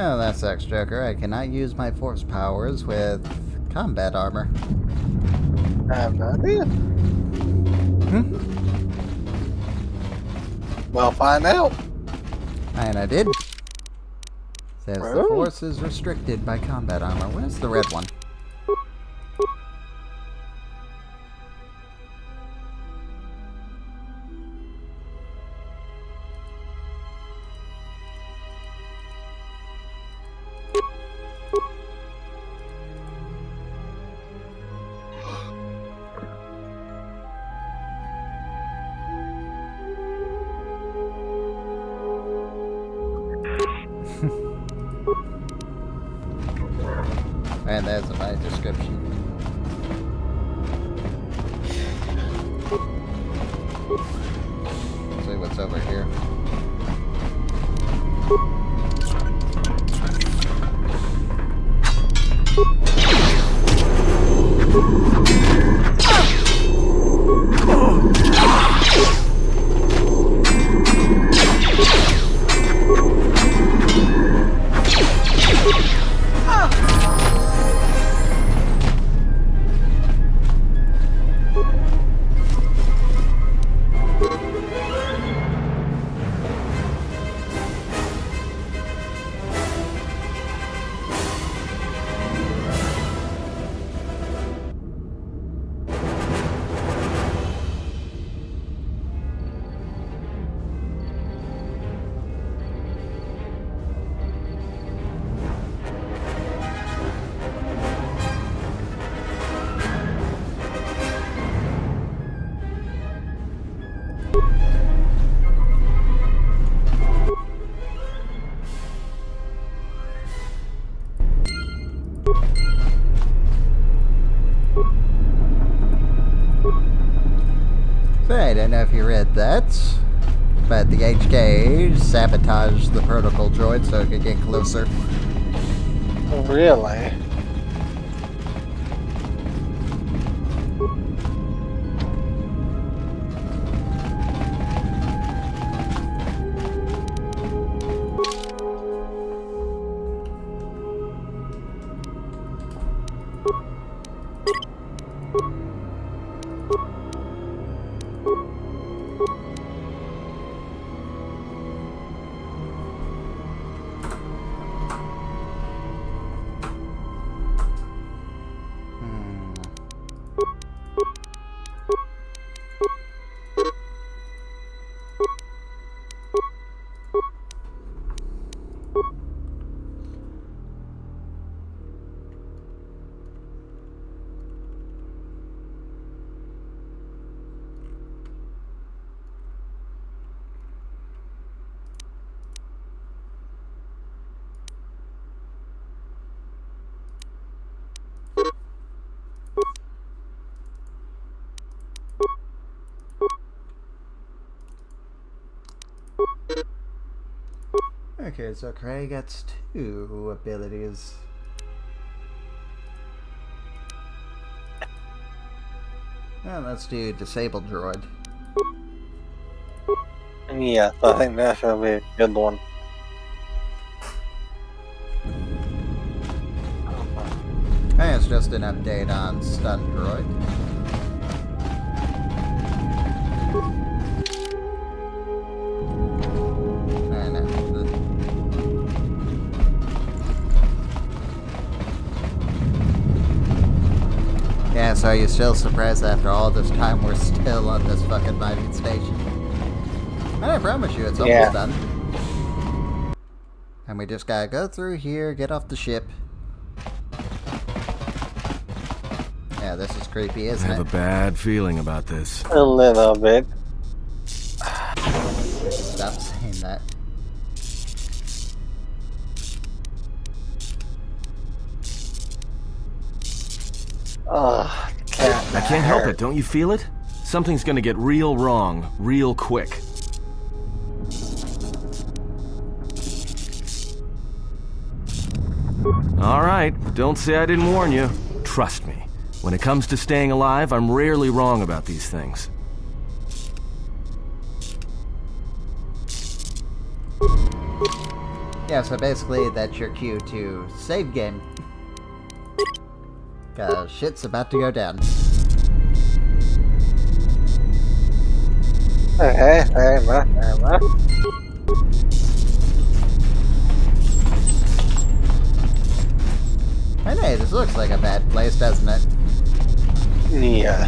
Oh, that sucks, Joker. I cannot use my force powers with combat armor. I have no idea. Well, find out. And I did. Says the force is restricted by combat armor. Where's the red one? And there's a nice description. Let's see what's over here. I don't know if you read that, but the HK sabotaged the protocol droid so it could get closer. Really? Okay, so Cray gets 2 abilities. Well, let's do disabled droid. Yeah, I think that should be a good one. Hey, it's just an update on stun droid. Yeah, so are you still surprised after all this time we're still on this fucking mining station? And I promise you, it's almost done. And we just gotta go through here, get off the ship. Yeah, this is creepy, isn't it? I have a bad feeling about this. A little bit. Stop saying that. Oh, I can't help it, don't you feel it? Something's gonna get real wrong, real quick. Alright, don't say I didn't warn you. Trust me, when it comes to staying alive, I'm rarely wrong about these things. Yeah, so basically that's your cue to save game. Cause shit's about to go down. Okay, fair enough, fair enough. Hey, this looks like a bad place, doesn't it? Yeah.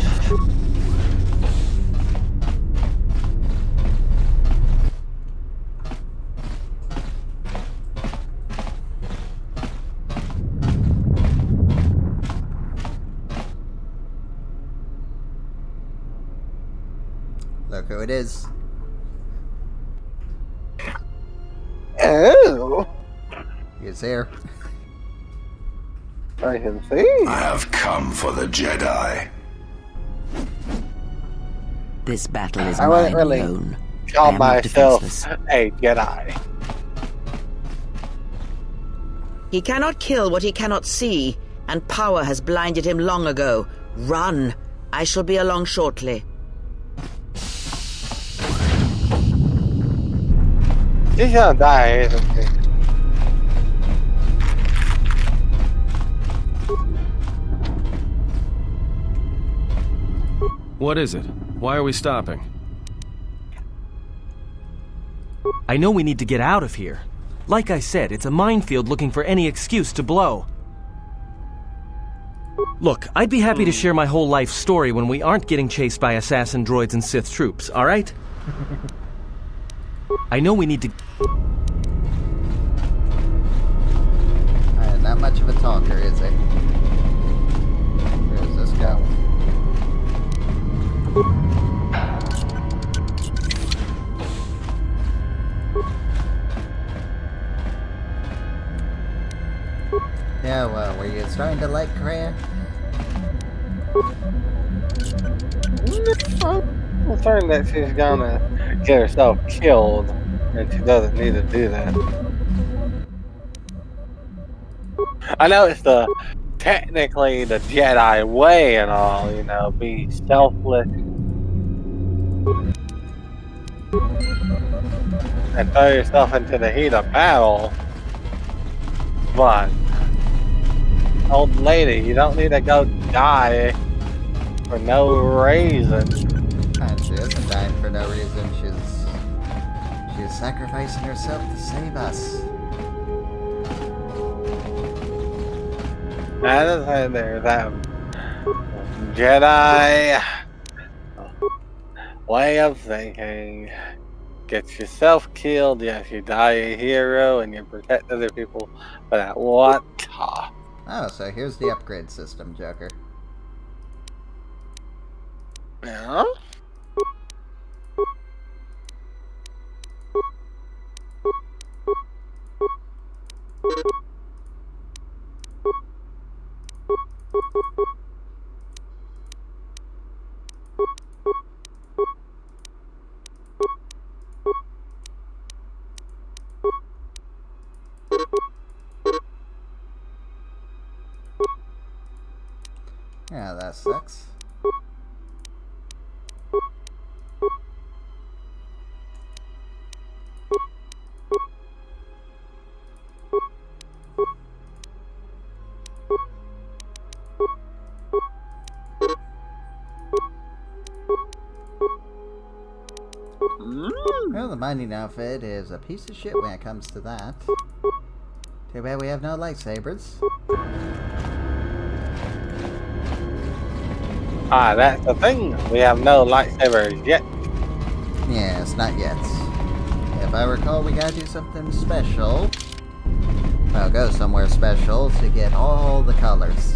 Look who it is. Oh! He's here. I can see. I have come for the Jedi. This battle is I mine wouldn't really alone. call I am not myself defenseless. a Jedi. He cannot kill what he cannot see, and power has blinded him long ago. Run! I shall be along shortly. She's gonna die, isn't she? What is it? Why are we stopping? I know we need to get out of here. Like I said, it's a minefield looking for any excuse to blow. Look, I'd be happy to share my whole life story when we aren't getting chased by assassin droids and Sith troops, alright? I know we need to... Not much of a talker, is he? Where's this go? Yeah, well, were you starting to like Kreia? I'm concerned that she's gonna get herself killed, and she doesn't need to do that. I know it's technically the Jedi way and all, you know, be selfless and throw yourself into the heat of battle, but old lady, you don't need to go die for no reason. And she isn't dying for no reason. She's sacrificing herself to save us. I just said there's that Jedi way of thinking. Get yourself killed, yes, you die a hero and you protect other people, but at what cost? Oh, so here's the upgrade system, Joker. Yeah? Yeah, that sucks. Well, the mining outfit is a piece of shit when it comes to that. Too bad we have no lightsabers. Ah, that's the thing. We have no lightsabers yet. Yes, not yet. If I recall, we gotta do something special. I'll go somewhere special to get all the colors.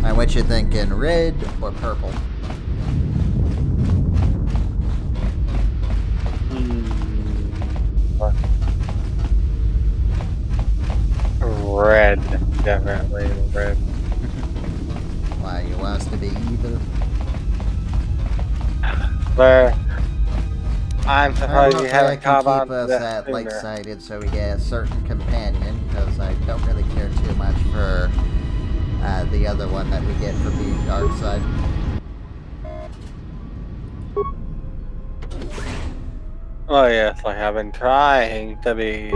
And what you thinking, red or purple? Red, definitely red. Why, you want us to be evil? But I'm surprised you haven't caught caught on keep to us that at sooner. light-sided so we get a certain companion, because I don't really care too much for the other one that we get for being dark side. Oh yes, like I've been trying to be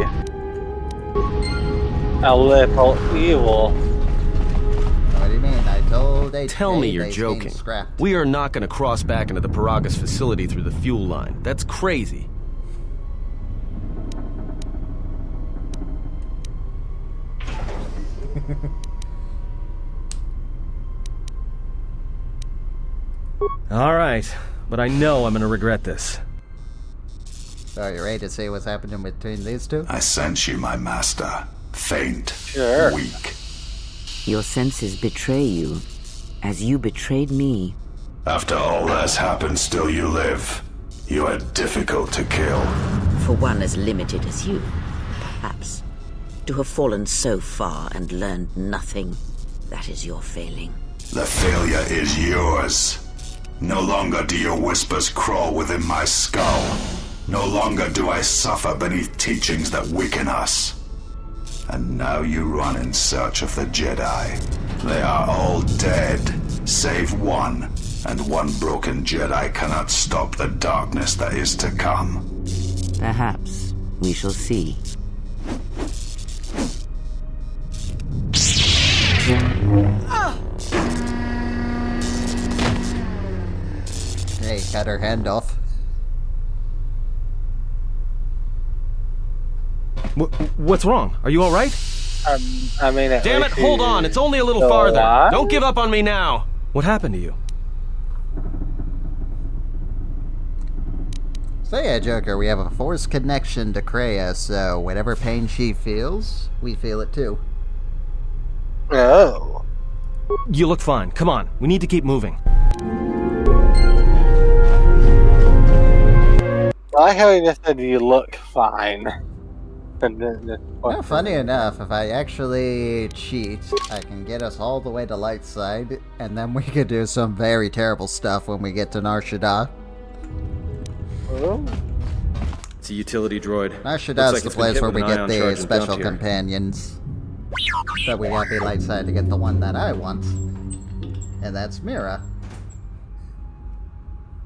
a little evil. What do you mean? I told HK Tell me you're they's joking. being scrapped. We are not going to cross back into the Peragus facility through the fuel line. That's crazy. All right, but I know I'm going to regret this. So you ready to see what's happening between these two? I sense you, my master. Faint, Sure. weak. Your senses betray you, as you betrayed me. After all that's happened, still you live. You are difficult to kill. For one as limited as you, perhaps. To have fallen so far and learned nothing, that is your failing. The failure is yours. No longer do your whispers crawl within my skull. No longer do I suffer beneath teachings that weaken us. And now you run in search of the Jedi. They are all dead, save one. And one broken Jedi cannot stop the darkness that is to come. Perhaps we shall see. Hey, cut her hand off. What's wrong? Are you all right? I mean, Damn it, hold on. It's only a little So farther. what? Don't give up on me now. What happened to you? So yeah, Joker, we have a force connection to Kreia, so whatever pain she feels, we feel it too. Oh. You look fine. Come on. We need to keep moving. I like how he just said you look fine. Well, funny enough, if I actually cheat, I can get us all the way to light side, and then we could do some very terrible stuff when we get to Nar Shaddaa. Oh. It's a utility droid. Nar Shaddaa's the place where we get the special companions. But we gotta be light side to get the one that I want. And that's Mira.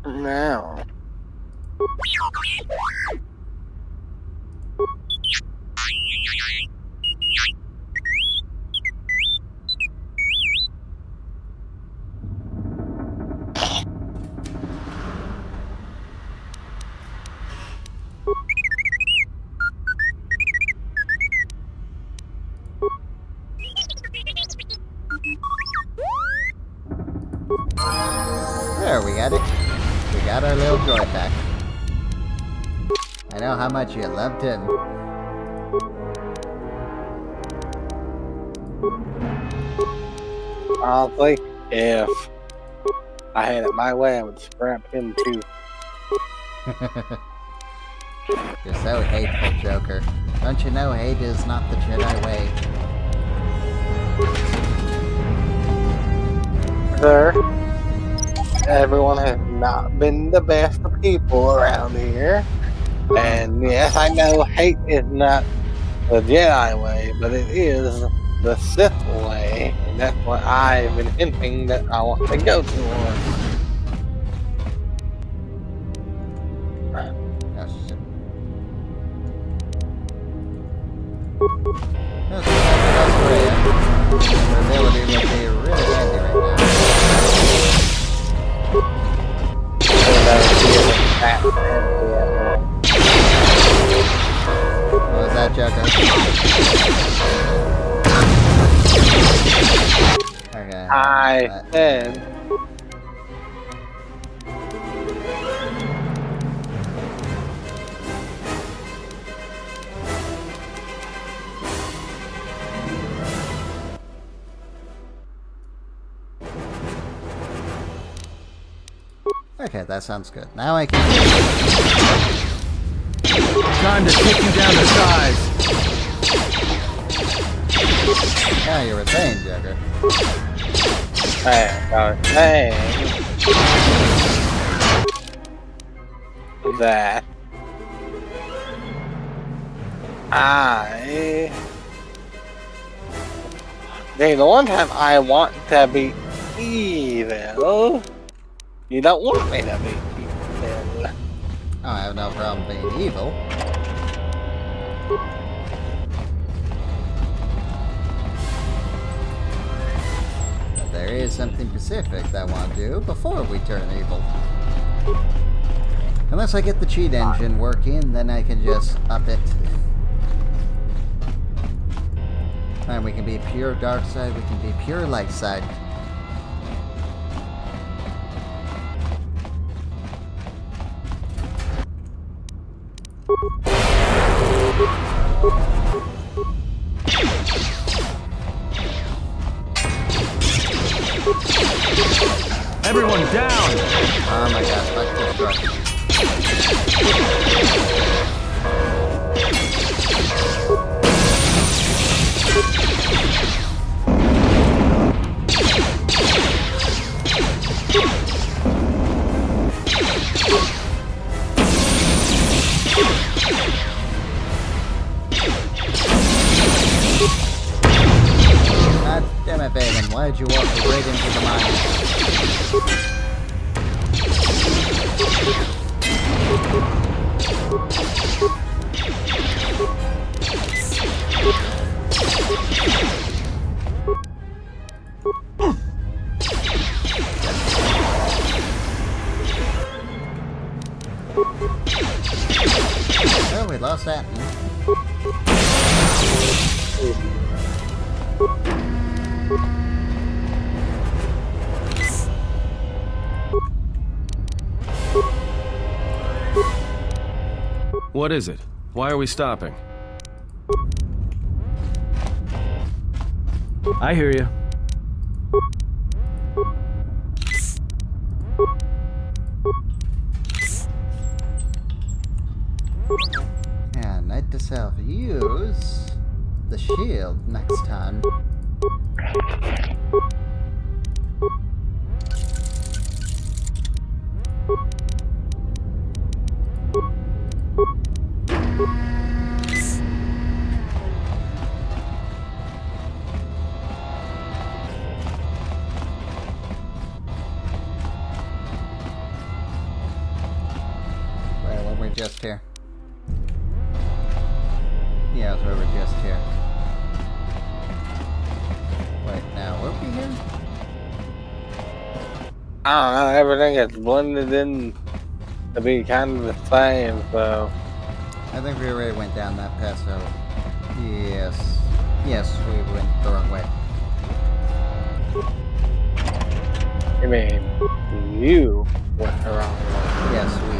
Now. There, we got it. We got our little droid back. I know how much you loved him. Honestly, if I had it my way, I would scrap him too. You're so hateful, Joker. Don't you know hate is not the Jedi way? Sir, everyone has not been the best of people around here. And yes, I know hate is not the Jedi way, but it is the Sith way. And that's what I've been hinting that I want to go towards. Oh, shit. That's her ability would be really handy right now. What was that, Joker? Okay. I said. Okay, that sounds good. Now I can... Time to take you down to size. Yeah, you were saying, Joker. Hey, I was saying that the one time I want to be evil, you don't want me to be evil. Oh, I have no problem being evil. But there is something specific that I want to do before we turn evil. Unless I get the cheat engine working, then I can just up it. And we can be pure dark side, we can be pure light side. Everyone down! Oh my gosh, fuck this truck. God damn it, Baden, why did you walk right into the mine? Oh, we lost that. What is it? Why are we stopping? I hear you. Yeah, note to self, use the shield next time. Just here. Yeah, so we're just here. Wait, now we'll be here? I don't know, everything is blended in to be kind of the same, so... I think we already went down that path, so... Yes. Yes, we went the wrong way. I mean, you went the wrong way. Yes, we...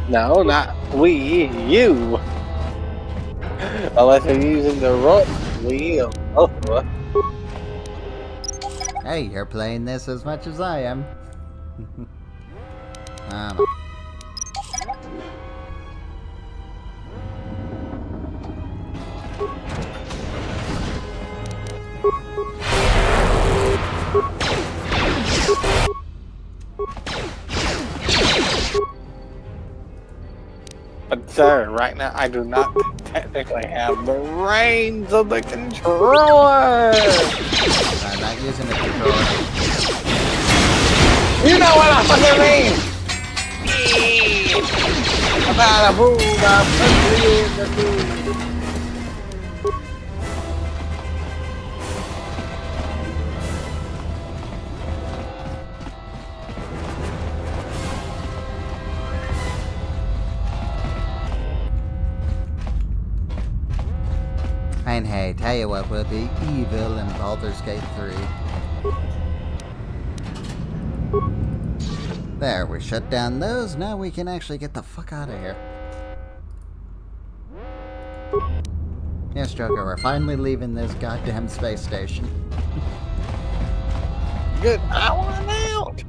No, not we, you. Unless you're using the rope wheel. Oh, what? Hey, you're playing this as much as I am. But sir, right now I do not technically have the reins of the controller. I'm not using the controller. You know what I fucking mean! About a boom, I'm in the boom. And hey, Hey, tell you what will be evil in Baldur's Gate 3. There, we shut down those. Now we can actually get the fuck out of here. Yes, Joker, we're finally leaving this goddamn space station. Good, I want out!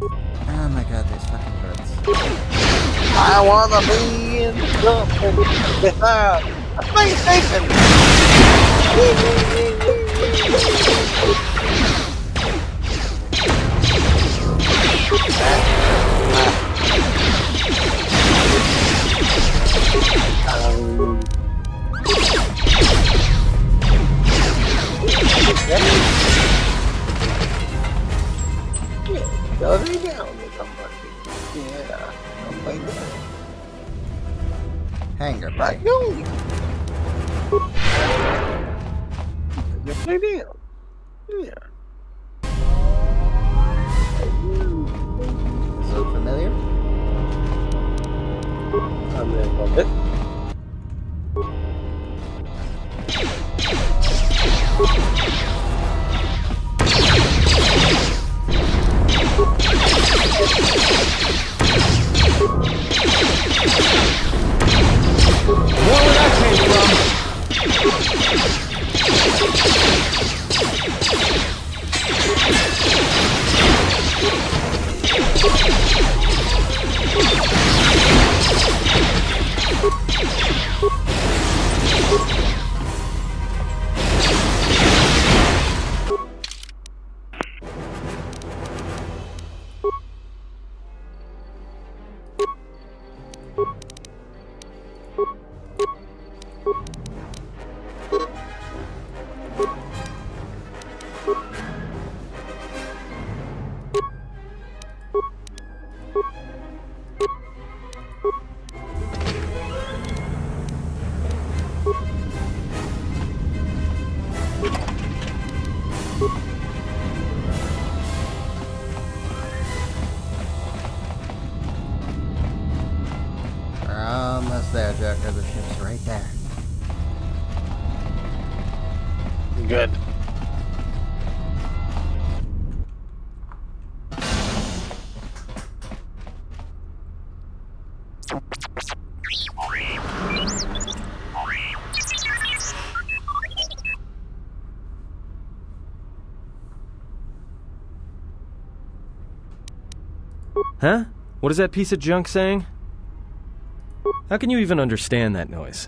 Oh my god, these fucking birds. I wanna be in something without a space station! Go down with somebody. Yeah, don't play that. Hanger Right, break. go. Just play down. Yeah. Does it look familiar? I'm gonna go bit. Where that came from? There, Joker, the ship's right there. Good. Huh? What is that piece of junk saying? How can you even understand that noise?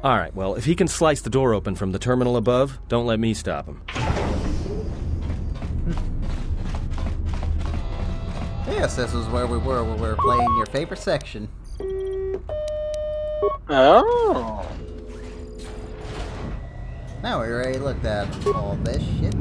Alright, well, if he can slice the door open from the terminal above, don't let me stop him. Yes, this is where we were when we were playing your favorite section. Oh. Now we already looked at all this shit.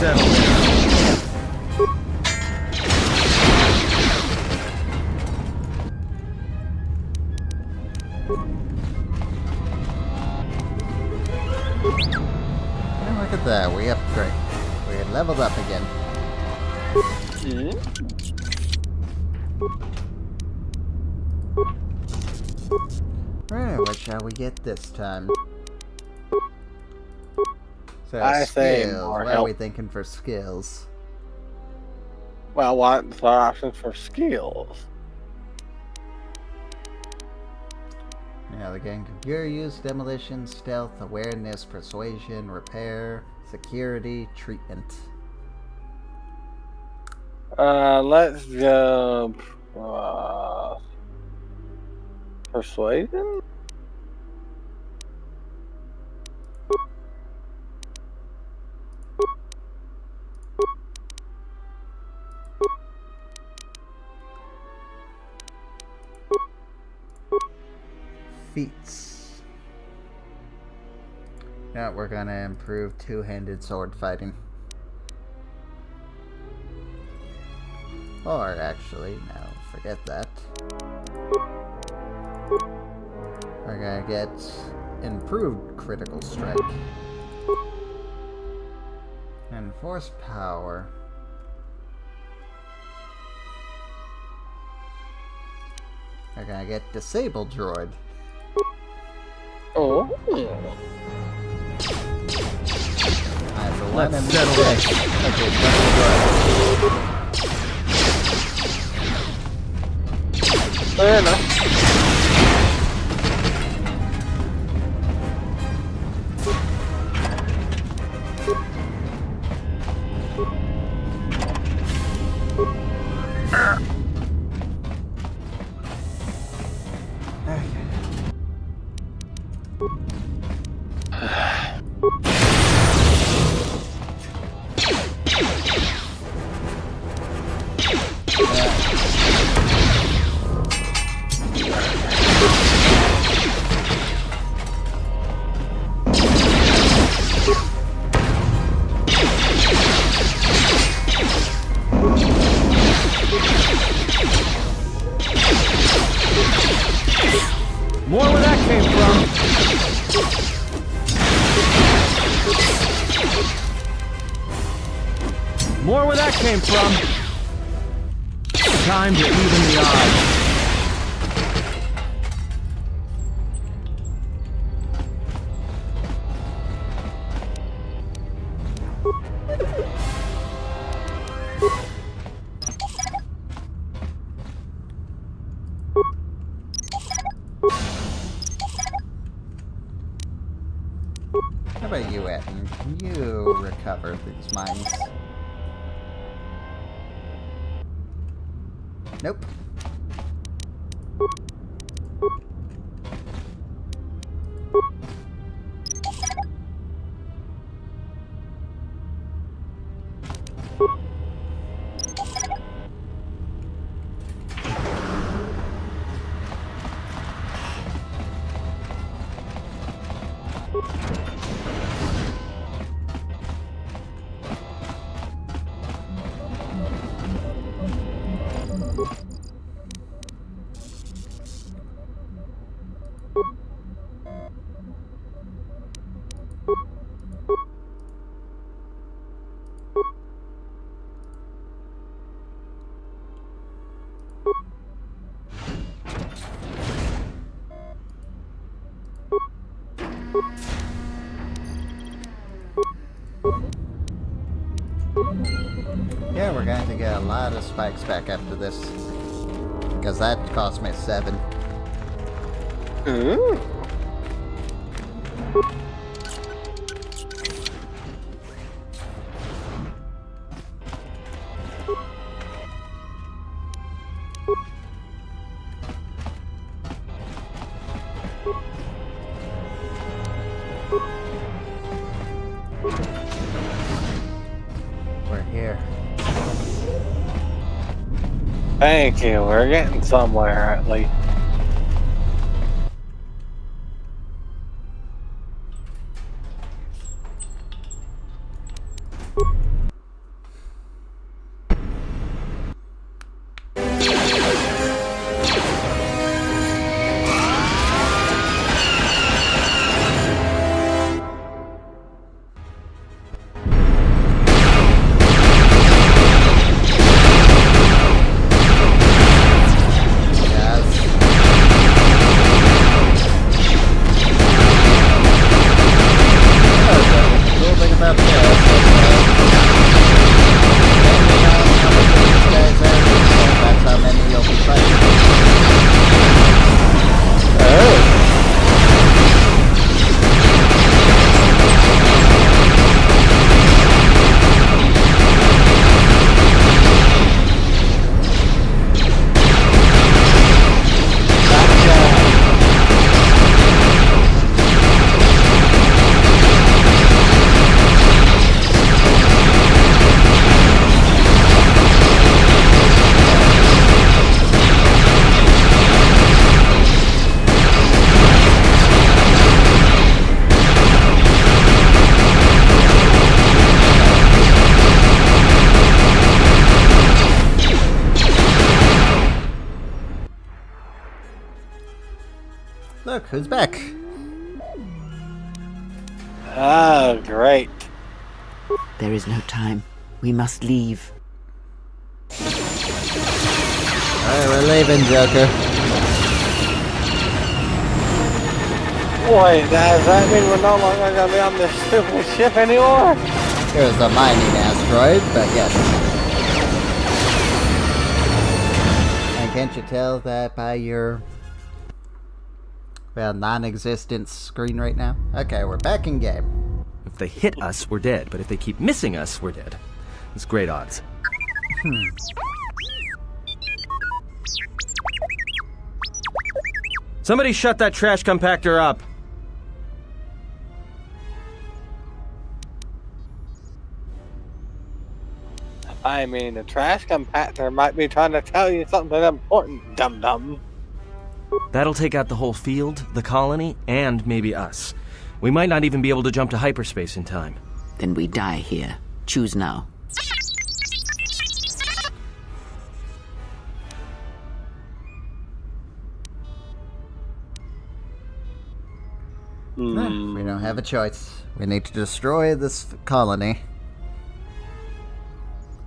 settle this. And look at that, we upgrade. We had leveled up again. Alright, what shall we get this time? So, I say skills. more What are help. we thinking for skills? Well, what's our options for skills? Now, again, computer use, demolition, stealth, awareness, persuasion, repair, security, treatment. Let's go. Persuasion? Feats. Now we're gonna improve two-handed sword fighting. Or actually, no, forget that. We're gonna get improved critical strike. And force power. We're gonna get disabled droid. Oh. Let's settle this. Okay, Fair enough. More where that came from. More where that came from. Time to even the odds. How about you, Evan? Can you recover these mines? Nope. Yeah, we're going to get a lot of spikes back after this. Because that cost me 7. Ooh. We're here. Thank you. We're getting somewhere at least. Look, who's back? Oh, great. There is no time. We must leave. Alright, we're leaving, Joker. Wait, does that mean we're no longer going to be on this stupid ship anymore? Here's a mining asteroid, but yes. And can't you tell that by your, well, non-existent screen right now? Okay, we're back in game. If they hit us, we're dead. But if they keep missing us, we're dead. It's great odds. Somebody shut that trash compactor up. I mean, the trash compactor might be trying to tell you something important, dum-dum. That'll take out the whole field, the colony, and maybe us. We might not even be able to jump to hyperspace in time. Then we die here. Choose now. We don't have a choice. We need to destroy this colony.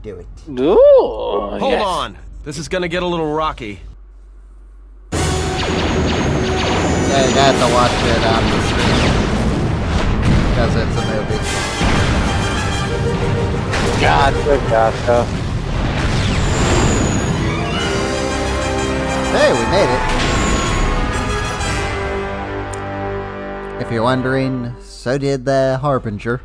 Do it. Ooh, Hold on. This is gonna get a little rocky. Yeah, you got to watch it on the screen. Because it's a movie. Gotcha. Hey, we made it. If you're wondering, so did the Harbinger.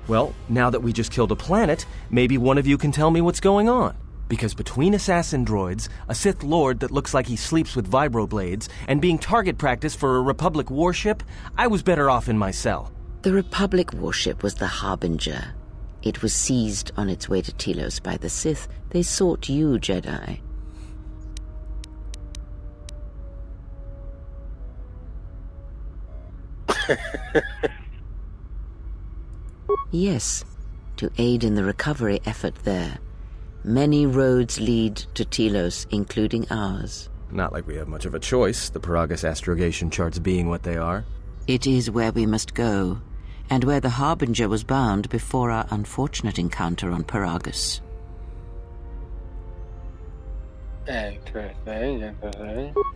Well, now that we just killed a planet, maybe one of you can tell me what's going on. Because between assassin droids, a Sith Lord that looks like he sleeps with vibroblades, and being target practice for a Republic warship, I was better off in my cell. The Republic warship was the Harbinger. It was seized on its way to Telos by the Sith. They sought you, Jedi. Yes, to aid in the recovery effort there. Many roads lead to Telos, including ours. Not like we have much of a choice, the Peragus astrogation charts being what they are. It is where we must go, and where the Harbinger was bound before our unfortunate encounter on Peragus. Interesting.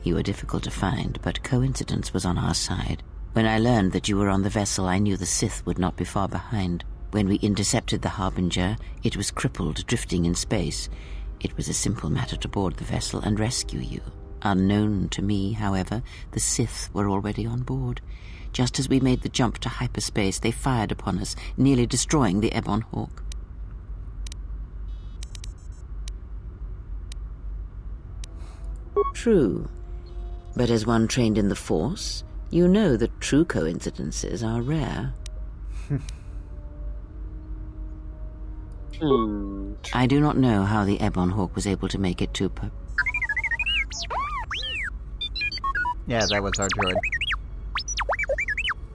You were difficult to find, but coincidence was on our side. When I learned that you were on the vessel, I knew the Sith would not be far behind. When we intercepted the Harbinger, it was crippled, drifting in space. It was a simple matter to board the vessel and rescue you. Unknown to me, however, the Sith were already on board. Just as we made the jump to hyperspace, they fired upon us, nearly destroying the Ebon Hawk. True. But as one trained in the Force, you know that true coincidences are rare. I do not know how the Ebon Hawk was able to make it to Yeah, that was our droid.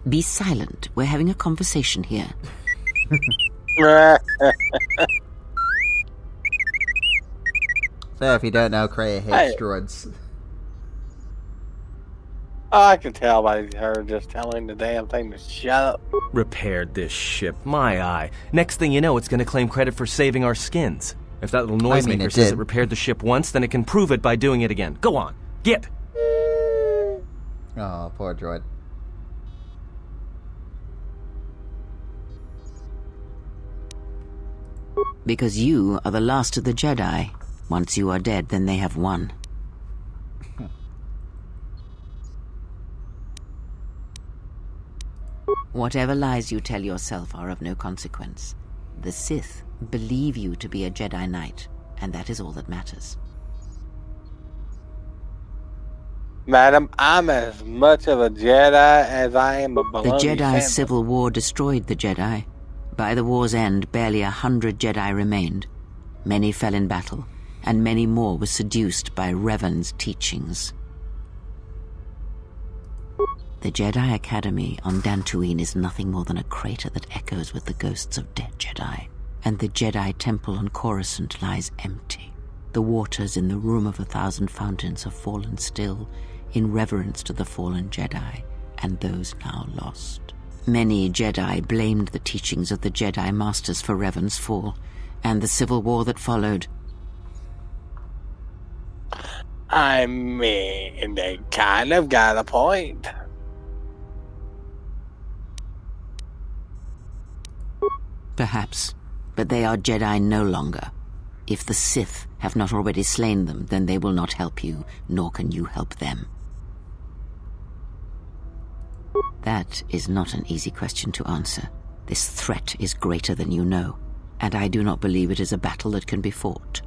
Be silent. We're having a conversation here. So if you don't know, Kreia hates droids. I can tell by her just telling the damn thing to shut up. Repaired this ship, my eye. Next thing you know, it's gonna claim credit for saving our skins. If that little noisemaker says it repaired the ship once, then it can prove it by doing it again. Go on, get! Oh, poor droid. Because you are the last of the Jedi. Once you are dead, then they have won. Whatever lies you tell yourself are of no consequence. The Sith believe you to be a Jedi Knight, and that is all that matters. Madam, I'm as much of a Jedi as I am a baloney The Jedi sandwich. Civil War destroyed the Jedi. By the war's end, barely 100 Jedi remained. Many fell in battle, and many more were seduced by Revan's teachings. The Jedi Academy on Tatooine is nothing more than a crater that echoes with the ghosts of dead Jedi. And the Jedi Temple on Coruscant lies empty. The waters in the Room of 1,000 Fountains have fallen still. in reverence to the fallen Jedi and those now lost. Many Jedi blamed the teachings of the Jedi Masters for Revan's fall, and the civil war that followed. I mean, they kind of got a point. Perhaps, but they are Jedi no longer. If the Sith have not already slain them, then they will not help you, nor can you help them. That is not an easy question to answer. This threat is greater than you know, and I do not believe it is a battle that can be fought.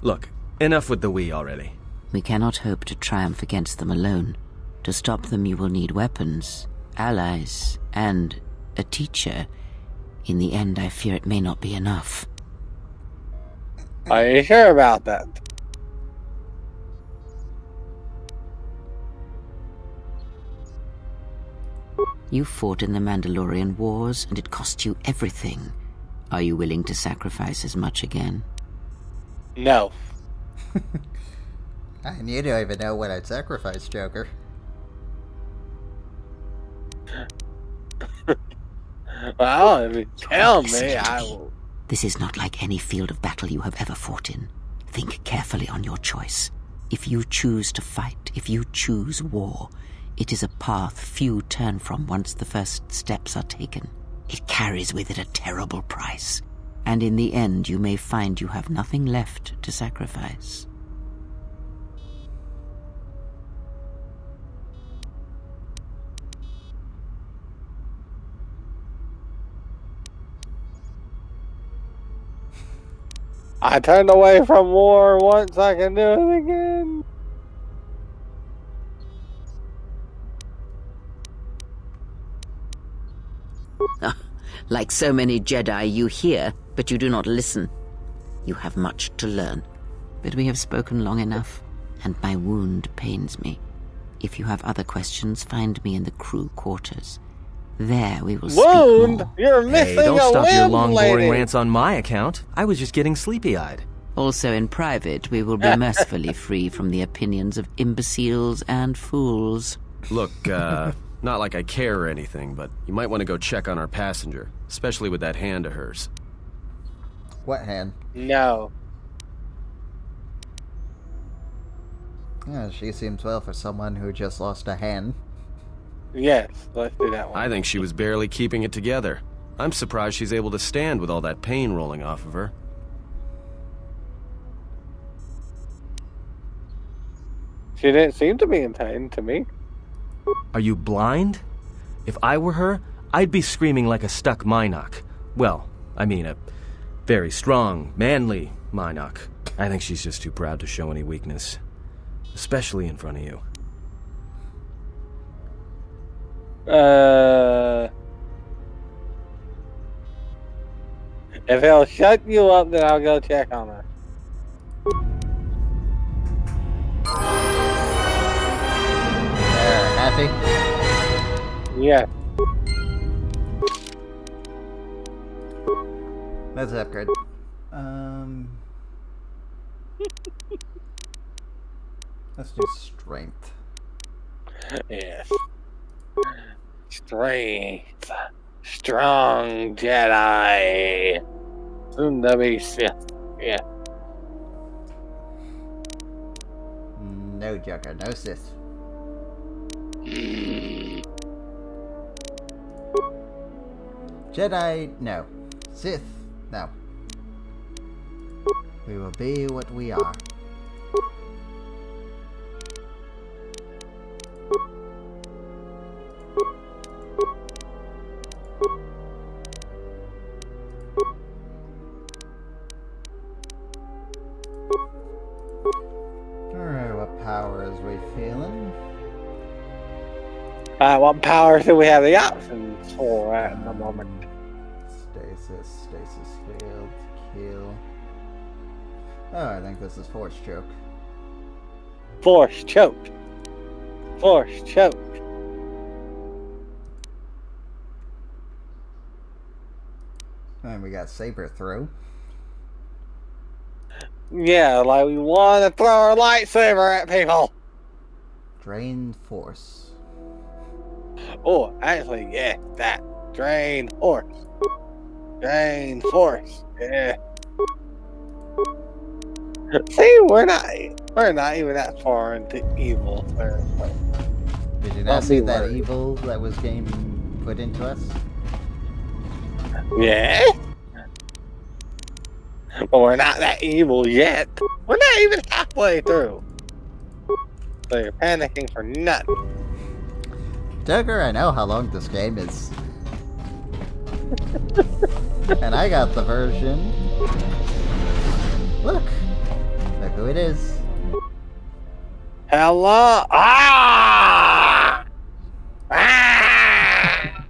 Look, enough with the we already. We cannot hope to triumph against them alone. To stop them, you will need weapons, allies, and a teacher. In the end, I fear it may not be enough. Are you sure about that? You fought in the Mandalorian Wars, and it cost you everything. Are you willing to sacrifice as much again? No. And you don't even know what I'd sacrifice, Joker. Well, if you tell me, I will. This is not like any field of battle you have ever fought in. Think carefully on your choice. If you choose to fight, if you choose war, it is a path few turn from once the first steps are taken. It carries with it a terrible price, and in the end you may find you have nothing left to sacrifice. I turned away from war once, I can do it again. Like so many Jedi, you hear, but you do not listen. You have much to learn. But we have spoken long enough, and my wound pains me. If you have other questions, find me in the crew quarters. There we will speak more. You're missing Hey, don't a stop limb, your long, boring lady. rants on my account. I was just getting sleepy-eyed. Also in private, we will be mercifully free from the opinions of imbeciles and fools. Look, not like I care or anything, but you might want to go check on our passenger, especially with that hand of hers. What hand? No. Yeah, she seems well for someone who just lost a hand. Yes, let's do that one. I think she was barely keeping it together. I'm surprised she's able to stand with all that pain rolling off of her. She didn't seem to be in pain to me. Are you blind? If I were her, I'd be screaming like a stuck Minoc. Well, I mean a very strong, manly Minoc. I think she's just too proud to show any weakness. Especially in front of you. If he'll shut you up, then I'll go check on her. Happy? Yeah. Let's upgrade. Let's do strength. Yes. Strength. Strong Jedi. Soon to be Sith. Yeah. No Joker, no Sith. Jedi, no. Sith, no. We will be what we are. Alright, what powers we feeling? What powers do we have the options for at the moment? Stasis field, kill. Oh, I think this is Force Choke. Force choke. Force choke. And we got saber throw. Yeah, like we want to throw our lightsaber at people. Drain force. Oh, actually, yeah, that. Drain force. Drain force. Yeah. See, we're not even that far into evil. Did you not see that evil that was being put into us? Yeah. But we're not that evil yet. We're not even halfway through. So you're panicking for nothing. Tugger, I know how long this game is. And I got the version. Look who it is. Hello? Ah! Ah!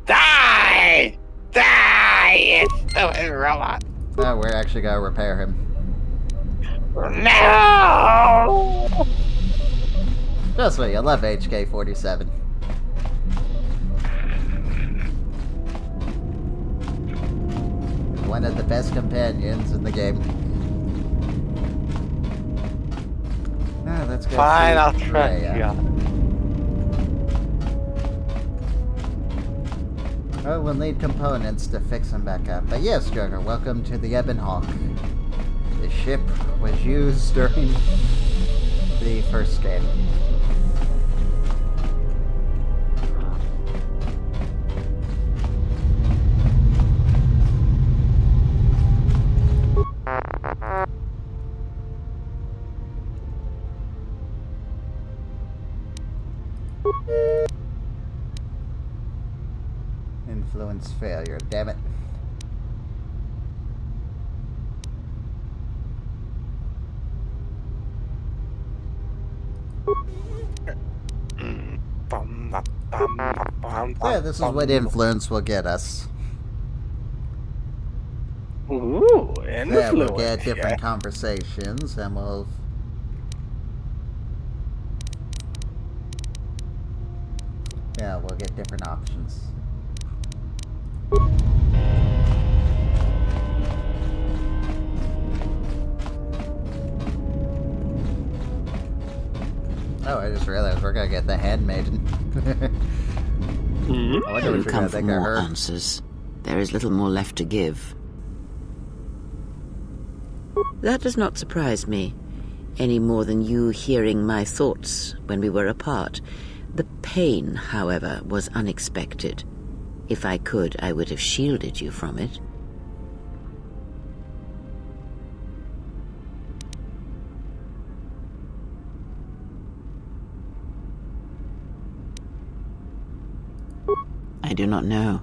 Die! Die! It's stupid robot. Oh, we're actually gonna repair him. No! Just wait, I love HK-47. One of the best companions in the game. Ah, let's go. Fine, I'll try. Yeah. Oh, we'll need components to fix them back up. But yes, Joker, welcome to the Ebon Hawk. The ship was used during the first game. Influence failure, damn it. Yeah, this is what influence will get us. Ooh, influence. Yeah, we'll get different conversations, and we'll... Yeah, we'll get different options. Oh, I just realized we're gonna get the handmaiden. I wonder You come for more answers. There is little more left to give. That does not surprise me, any more than you hearing my thoughts when we were apart. The pain, however, was unexpected. If I could, I would have shielded you from it. I do not know.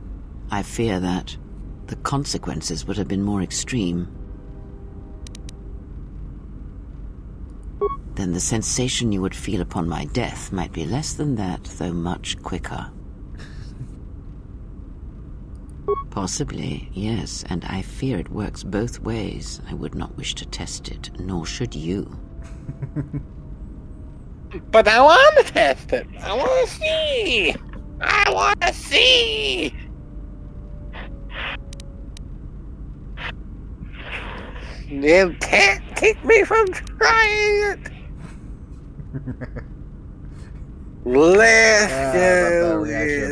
I fear that the consequences would have been more extreme. Then the sensation you would feel upon my death might be less than that, though much quicker. Possibly, yes, and I fear it works both ways. I would not wish to test it, nor should you. But I want to test it. I want to see. I want to see. You can't keep me from trying it. Let's go.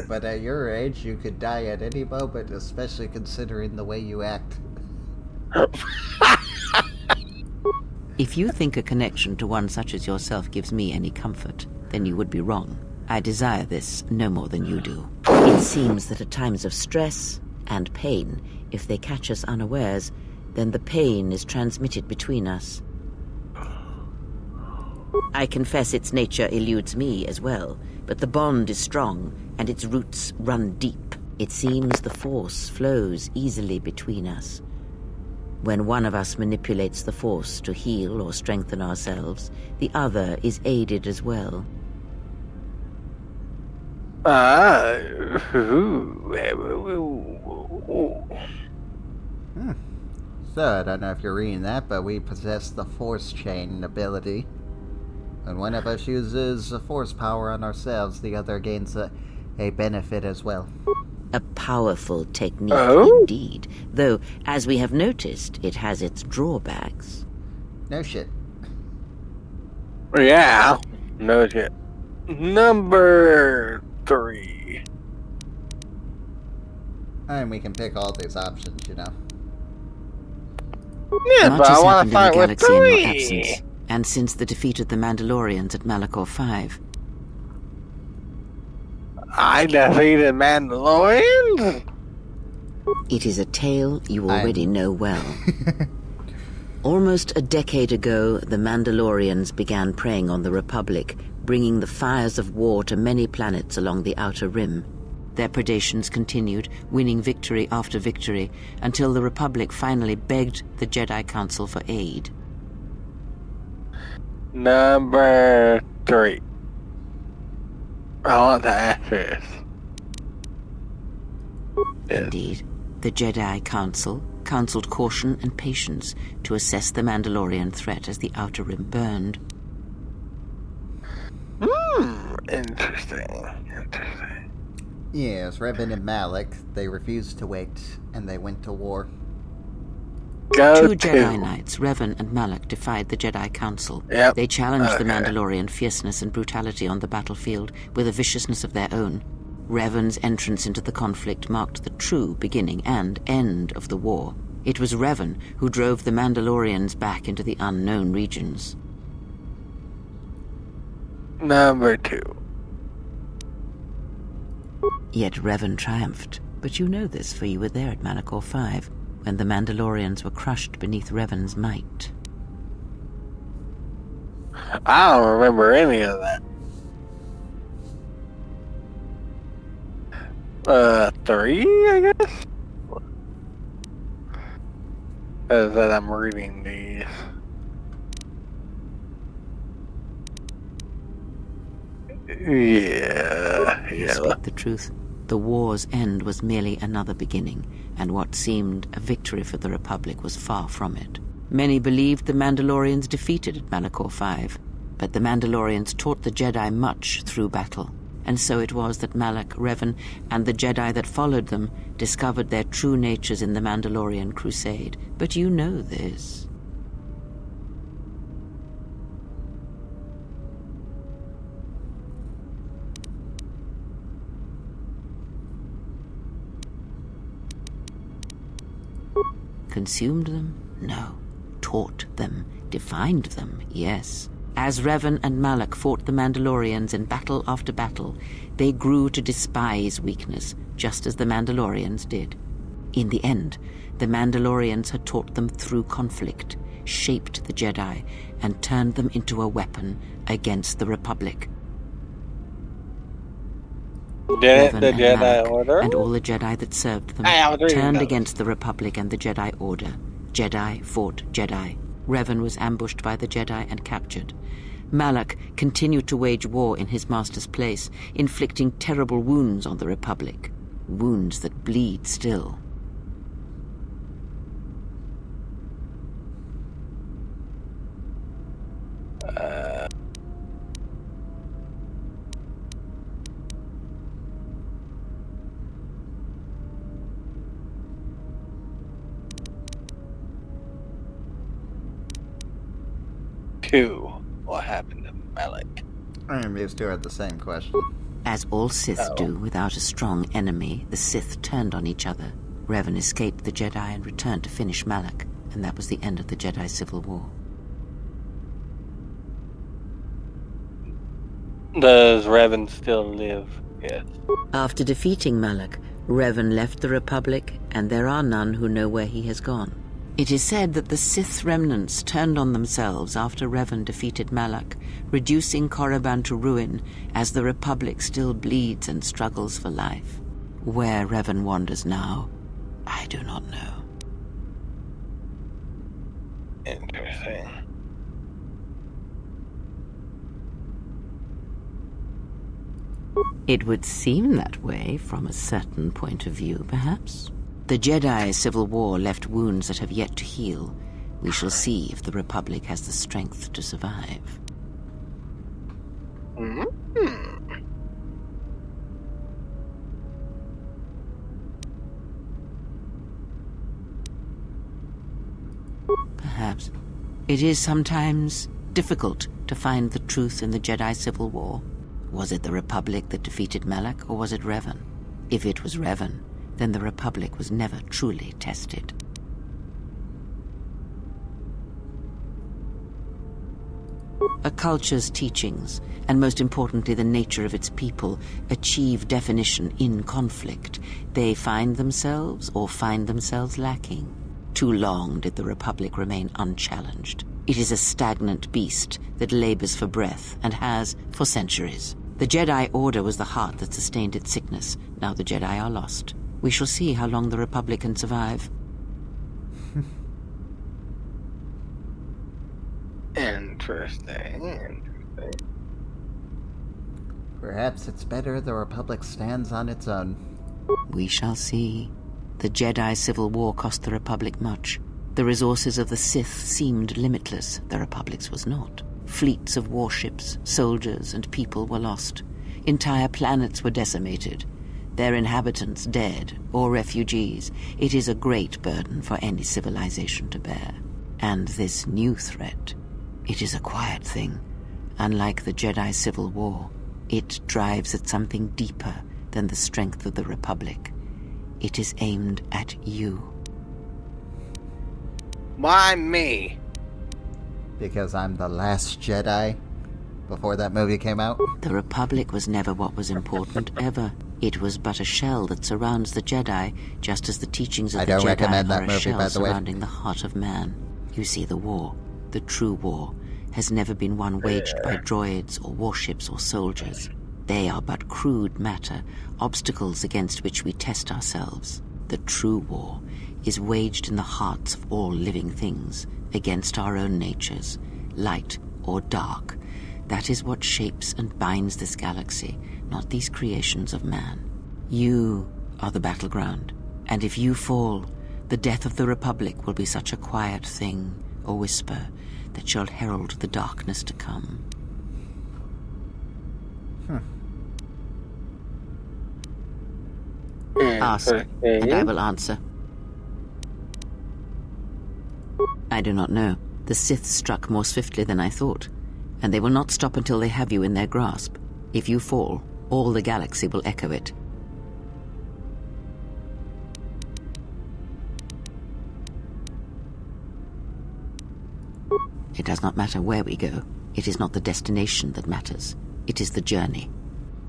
But at your age, you could die at any moment, especially considering the way you act. If you think a connection to one such as yourself gives me any comfort, then you would be wrong. I desire this no more than you do. It seems that at times of stress and pain, if they catch us unawares, then the pain is transmitted between us. I confess its nature eludes me as well, but the bond is strong, and its roots run deep. It seems the Force flows easily between us. When one of us manipulates the Force to heal or strengthen ourselves, the other is aided as well. So, I don't know if you're reading that, but we possess the Force Chain ability. When one of us uses force power on ourselves, the other gains a benefit as well. A powerful technique Oh? indeed, though, as we have noticed, it has its drawbacks. No shit. Yeah. No shit. Number 3. And we can pick all these options, you know. Yeah, Much but I has want happened to in fight the with galaxy in your 3. absence, and since the defeat of the Mandalorians at Malachor 5. I defeated Mandalorians? It is a tale you already know well. Almost a decade ago, the Mandalorians began preying on the Republic, bringing the fires of war to many planets along the Outer Rim. Their predations continued, winning victory after victory, until the Republic finally begged the Jedi Council for aid. Number 3. I want to ask this. Indeed, the Jedi Council counseled caution and patience to assess the Mandalorian threat as the Outer Rim burned. Interesting. Yes, Revan and Malak, they refused to wait, and they went to war. Go Two Jedi Knights, Revan and Malak, defied the Jedi Council. Yep. They challenged the Okay. Mandalorian fierceness and brutality on the battlefield with a viciousness of their own. Revan's entrance into the conflict marked the true beginning and end of the war. It was Revan who drove the Mandalorians back into the unknown regions. Number 2. Yet Revan triumphed. But you know this, for you were there at Malachor 5, when the Mandalorians were crushed beneath Revan's might. I don't remember any of that. 3, I guess? As that I'm reading these. You speak the truth. The war's end was merely another beginning, and what seemed a victory for the Republic was far from it. Many believed the Mandalorians defeated at Malachor 5, but the Mandalorians taught the Jedi much through battle, and so it was that Malak, Revan, and the Jedi that followed them discovered their true natures in the Mandalorian Crusade. But you know this. Consumed them? No. Taught them. Defined them? Yes. As Revan and Malak fought the Mandalorians in battle after battle, they grew to despise weakness, just as the Mandalorians did. In the end, the Mandalorians had taught them through conflict, shaped the Jedi, and turned them into a weapon against the Republic. Did Revan the and Jedi Malak, Order? and all the Jedi that served them, I was reading turned those. against the Republic and the Jedi Order. Jedi fought Jedi. Revan was ambushed by the Jedi and captured. Malak continued to wage war in his master's place, inflicting terrible wounds on the Republic. Wounds that bleed still. Two. What happened to Malak? These two are the same question. As all Sith do without a strong enemy, the Sith turned on each other. Revan escaped the Jedi and returned to finish Malak, and that was the end of the Jedi Civil War. Does Revan still live? Yes. After defeating Malak, Revan left the Republic, and there are none who know where he has gone. It is said that the Sith remnants turned on themselves after Revan defeated Malak, reducing Korriban to ruin as the Republic still bleeds and struggles for life. Where Revan wanders now, I do not know. Interesting. It would seem that way from a certain point of view, perhaps. The Jedi Civil War left wounds that have yet to heal. We shall see if the Republic has the strength to survive. Perhaps. It is sometimes difficult to find the truth in the Jedi Civil War. Was it the Republic that defeated Malak, or was it Revan? If it was Revan, then the Republic was never truly tested. A culture's teachings, and most importantly the nature of its people, achieve definition in conflict. They find themselves or find themselves lacking. Too long did the Republic remain unchallenged. It is a stagnant beast that labors for breath and has for centuries. The Jedi Order was the heart that sustained its sickness. Now the Jedi are lost. We shall see how long the Republic can survive. Interesting. Perhaps it's better the Republic stands on its own. We shall see. The Jedi Civil War cost the Republic much. The resources of the Sith seemed limitless. The Republic's was not. Fleets of warships, soldiers, and people were lost. Entire planets were decimated. Their inhabitants dead or refugees. It is a great burden for any civilization to bear. And this new threat, it is a quiet thing. Unlike the Jedi Civil War, it drives at something deeper than the strength of the Republic. It is aimed at you. Why me? Because I'm the last Jedi before that movie came out. The Republic was never what was important, ever. It was but a shell that surrounds the Jedi, just as the teachings of the Jedi are a shell surrounding the heart of man. You see, the war, the true war, has never been one waged by droids or warships or soldiers. They are but crude matter, obstacles against which we test ourselves. The true war is waged in the hearts of all living things, against our own natures, light or dark. That is what shapes and binds this galaxy, not these creations of man. You are the battleground, and if you fall, the death of the Republic will be such a quiet thing, a whisper, that shall herald the darkness to come. Ask, and I will answer. I do not know. The Sith struck more swiftly than I thought, and they will not stop until they have you in their grasp. If you fall, all the galaxy will echo it. It does not matter where we go. It is not the destination that matters. It is the journey.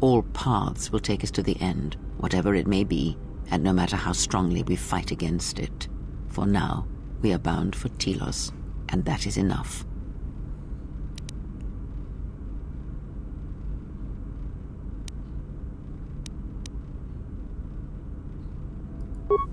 All paths will take us to the end, whatever it may be, and no matter how strongly we fight against it. For now, we are bound for Telos, and that is enough.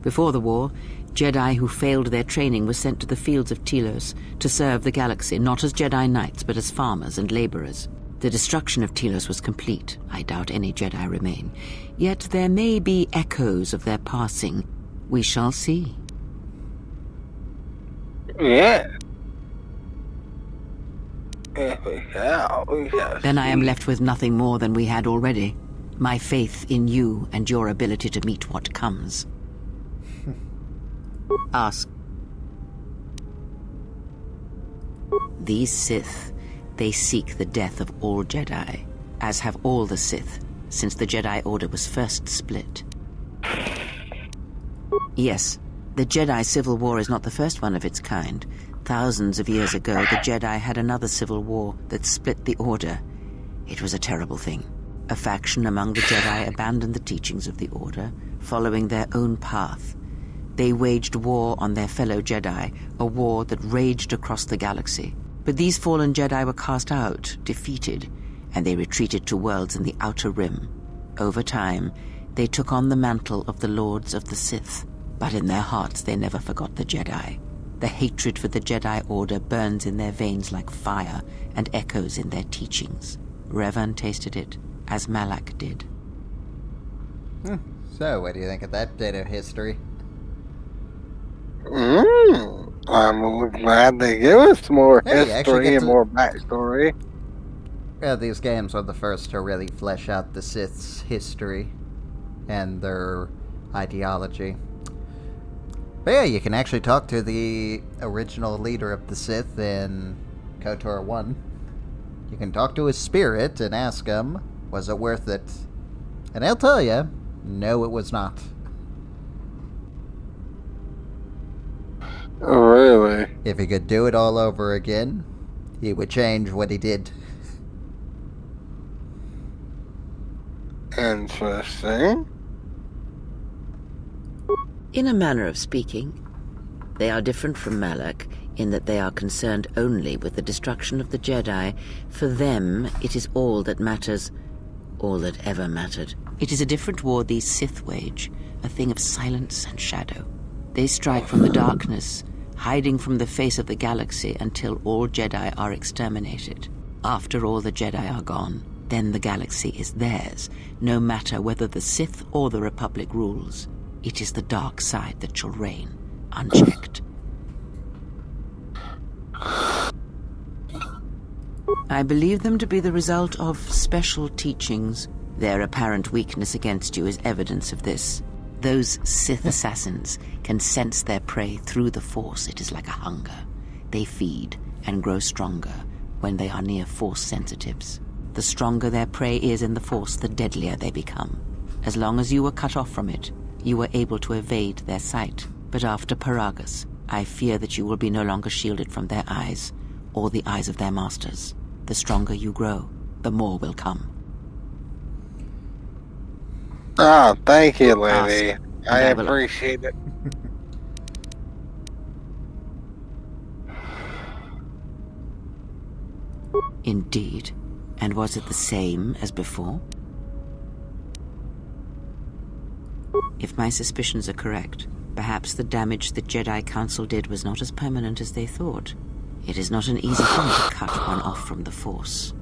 Before the war, Jedi who failed their training were sent to the fields of Telos to serve the galaxy, not as Jedi Knights, but as farmers and laborers. The destruction of Telos was complete. I doubt any Jedi remain. Yet there may be echoes of their passing. We shall see. Yeah. Then I am left with nothing more than we had already. My faith in you and your ability to meet what comes. Ask. These Sith, they seek the death of all Jedi, as have all the Sith, since the Jedi Order was first split. Yes, the Jedi Civil War is not the first one of its kind. Thousands of years ago, the Jedi had another civil war that split the Order. It was a terrible thing. A faction among the Jedi abandoned the teachings of the Order, following their own path. They waged war on their fellow Jedi, a war that raged across the galaxy. But these fallen Jedi were cast out, defeated, and they retreated to worlds in the Outer Rim. Over time, they took on the mantle of the Lords of the Sith, but in their hearts they never forgot the Jedi. The hatred for the Jedi Order burns in their veins like fire and echoes in their teachings. Revan tasted it, as Malak did. So, what do you think of that bit of history? I'm glad they give us more history and more backstory. these games are the first to really flesh out the Sith's history and their ideology. But yeah, you can actually talk to the original leader of the Sith in KOTOR 1. You can talk to his spirit and ask him, was it worth it? And he'll tell you, no, it was not. Oh, really? If he could do it all over again, he would change what he did. Interesting. In a manner of speaking, they are different from Malak in that they are concerned only with the destruction of the Jedi. For them, it is all that matters, all that ever mattered. It is a different war these Sith wage, a thing of silence and shadow. They strike from the darkness, hiding from the face of the galaxy until all Jedi are exterminated. After all the Jedi are gone, then the galaxy is theirs, no matter whether the Sith or the Republic rules. It is the dark side that shall reign, unchecked. I believe them to be the result of special teachings. Their apparent weakness against you is evidence of this. Those Sith assassins can sense their prey through the Force. It is like a hunger. They feed and grow stronger when they are near Force sensitives. The stronger their prey is in the Force, the deadlier they become. As long as you were cut off from it, you were able to evade their sight. But after Peragus, I fear that you will be no longer shielded from their eyes, or the eyes of their masters. The stronger you grow, the more will come. Ah, thank you, lady. Ask, I appreciate it. Indeed. And was it the same as before? If my suspicions are correct, perhaps the damage the Jedi Council did was not as permanent as they thought. It is not an easy thing to cut one off from the Force.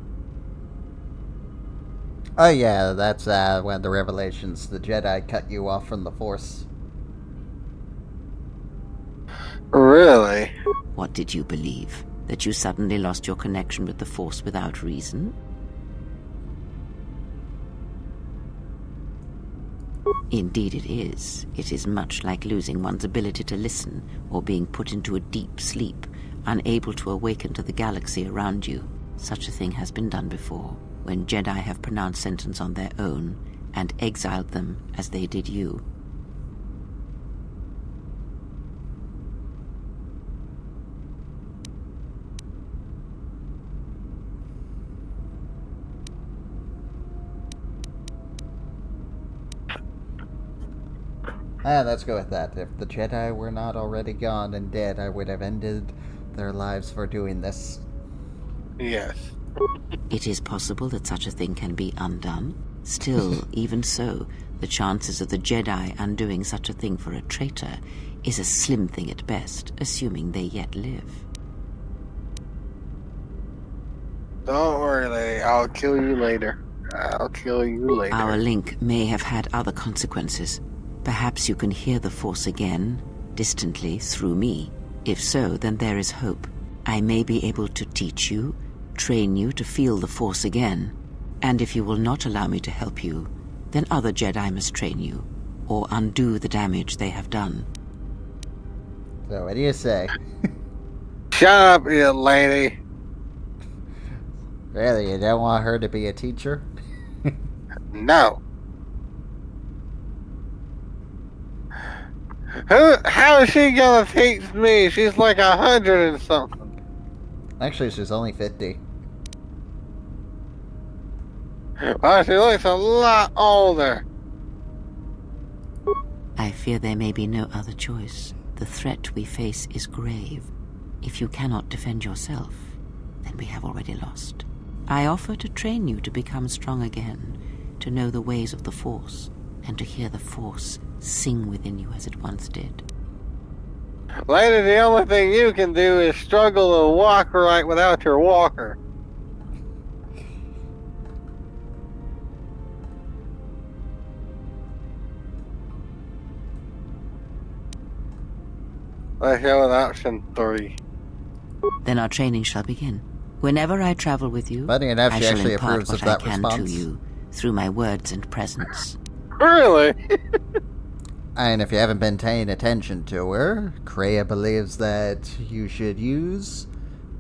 Oh yeah, that's one of the revelations. The Jedi cut you off from the Force. Really? What did you believe? That you suddenly lost your connection with the Force without reason? Indeed it is. It is much like losing one's ability to listen, or being put into a deep sleep, unable to awaken to the galaxy around you. Such a thing has been done before, when Jedi have pronounced sentence on their own, and exiled them as they did you. Let's go with that. If the Jedi were not already gone and dead, I would have ended their lives for doing this. Yes. It is possible that such a thing can be undone. Still, even so, the chances of the Jedi undoing such a thing for a traitor is a slim thing at best, assuming they yet live. Don't worry, lady. I'll kill you later. I'll kill you later. Our link may have had other consequences. Perhaps you can hear the Force again, distantly, through me. If so, then there is hope. I may be able to teach you, train you to feel the Force again. And if you will not allow me to help you, then other Jedi must train you, or undo the damage they have done. So, what do you say? Shut up, you lady. Really, you don't want her to be a teacher? No. How is she gonna teach me? She's like 100 and something. Actually, she's only 50. Well, she looks a lot older. I fear there may be no other choice. The threat we face is grave. If you cannot defend yourself, then we have already lost. I offer to train you to become strong again, to know the ways of the Force, and to hear the Force sing within you as it once did. Lady, the only thing you can do is struggle to walk right without your walker. Let's go with option 3. Then our training shall begin. Whenever I travel with you, Funny enough, I she shall actually impart approves what of that I can response. to you through my words and presence. Really? And if you haven't been paying attention to her, Kreia believes that you should use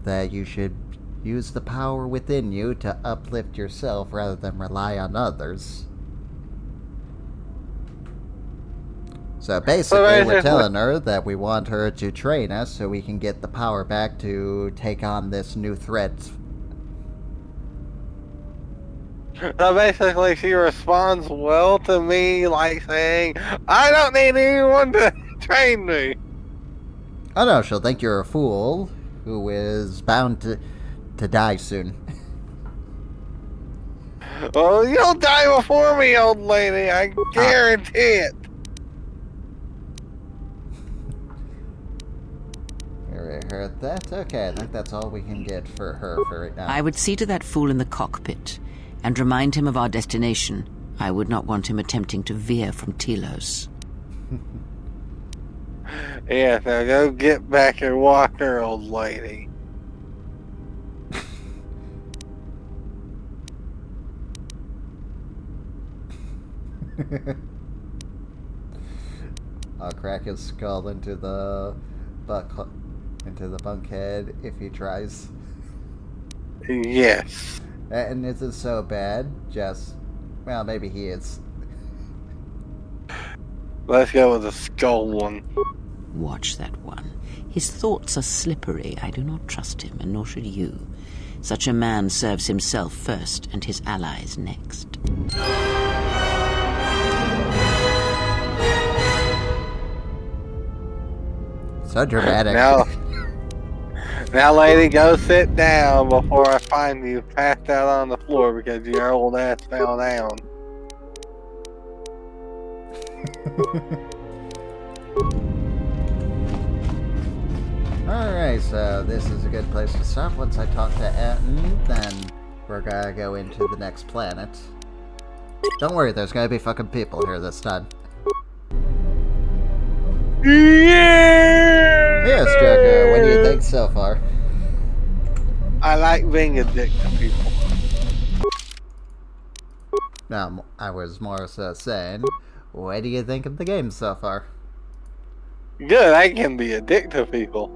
the power within you to uplift yourself rather than rely on others. So basically, we're telling her that we want her to train us so we can get the power back to take on this new threat. So basically, she responds well to me, like saying, I don't need anyone to train me. Oh no, she'll think you're a fool who is bound to die soon. Well, you'll die before me, old lady. I guarantee it. Heard that? Okay, I think that's all we can get for her for right now. I would see to that fool in the cockpit and remind him of our destination. I would not want him attempting to veer from Telos. Yeah, now go get back and walk her, old lady. I'll crack his skull into the bunkhead if he tries. Yes. And is it so bad? Just, well, maybe he is. Let's go with the skull one. Watch that one. His thoughts are slippery. I do not trust him, and nor should you. Such a man serves himself first, and his allies next. So dramatic. Now, lady, go sit down before I find you passed out on the floor because your old ass fell down. Alright, so this is a good place to stop. Once I talk to Atten, then we're gonna go into the next planet. Don't worry, there's gonna be fucking people here this time. Yeah! Yes, Joker, what do you think so far? I like being a dick to people. No, I was more so saying, what do you think of the game so far? Good, I can be a dick to people.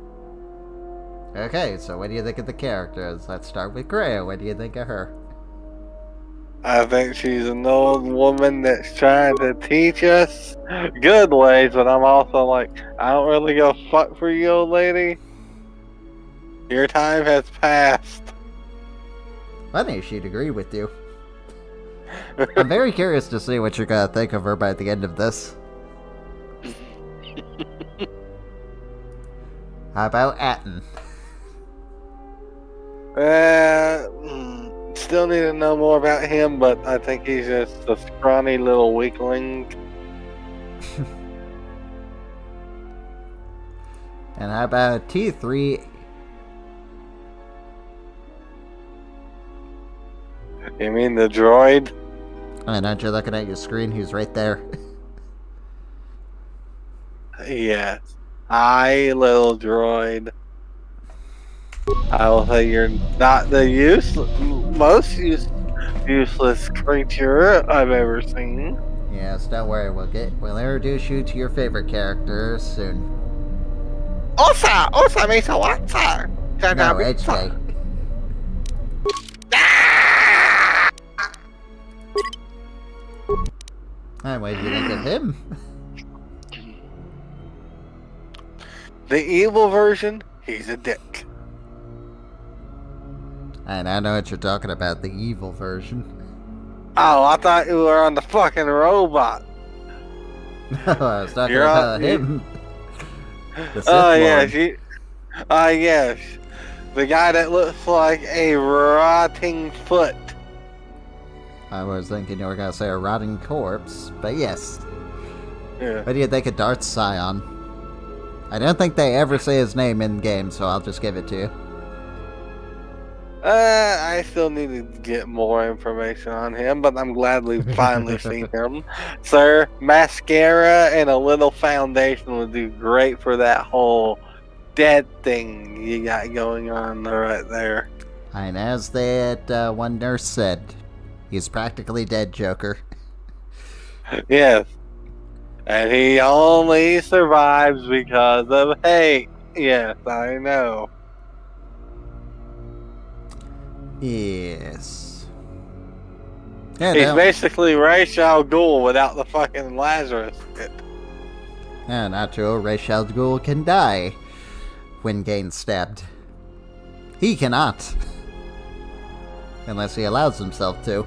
Okay, so what do you think of the characters? Let's start with Kreia. What do you think of her? I think she's an old woman that's trying to teach us good ways, but I'm also like, I don't really go fuck for you, old lady. Your time has passed. Funny, she'd agree with you. I'm very curious to see what you're gonna think of her by the end of this. How about Atten? Still need to know more about him, but I think he's just a scrawny little weakling. And how about T3? You mean the droid? And aren't you looking at your screen? He's right there. Yes. Hi, little droid. I will say you're not the most useless creature I've ever seen. Yes, don't worry. We'll introduce you to your favorite character soon. Osa, me so what, sir? No, HK. And what do you think of him? The evil version, he's a dick. And I know what you're talking about, the evil version. Oh, I thought you were on the fucking robot. No, I was talking about him. The Sith Oh, Lord. yes. Yes. The guy that looks like a rotting foot. I was thinking you were going to say a rotting corpse, but yes. Yeah. What do you think of Darth Sion? I don't think they ever say his name in game, so I'll just give it to you. I still need to get more information on him, but I'm glad we've finally seen him. Sir, mascara and a little foundation would do great for that whole dead thing you got going on right there. And as that one nurse said, he's practically dead, Joker. Yes. And he only survives because of hate. Yes, I know. Yes. Yeah, He's basically Ra's al Ghul without the fucking Lazarus pit. Yeah, not true. Ra's al Ghul can die when getting stabbed. He cannot. Unless he allows himself to.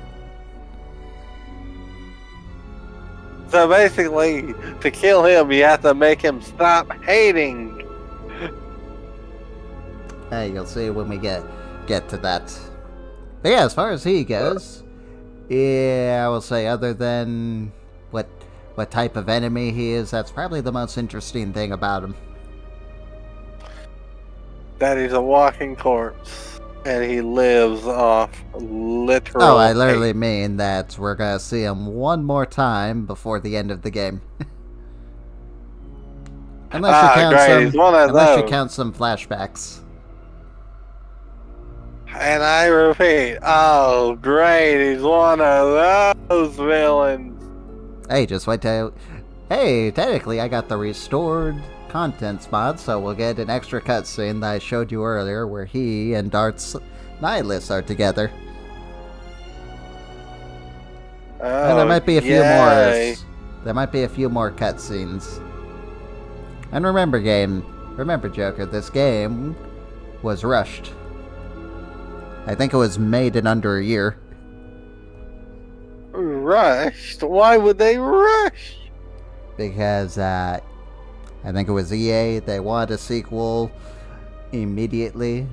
So basically, to kill him, you have to make him stop hating. Hey, you'll see when we get to that. But yeah, as far as he goes, yeah, I will say other than what type of enemy he is, that's probably the most interesting thing about him. That he's a walking corpse, and he lives off literal Oh, I literally hate. mean that we're gonna see him one more time before the end of the game. Unless you count some flashbacks. And I repeat, oh great, he's one of those villains. Hey, just wait till... Hey, technically I got the restored contents mod, so we'll get an extra cutscene that I showed you earlier where he and Darth Nihilus are together. Oh, and there might be a few yay. more. There might be a few more cutscenes. And remember, Joker, this game was rushed. I think it was made in under a year. Rushed? Why would they rush? Because I think it was EA. They wanted a sequel immediately,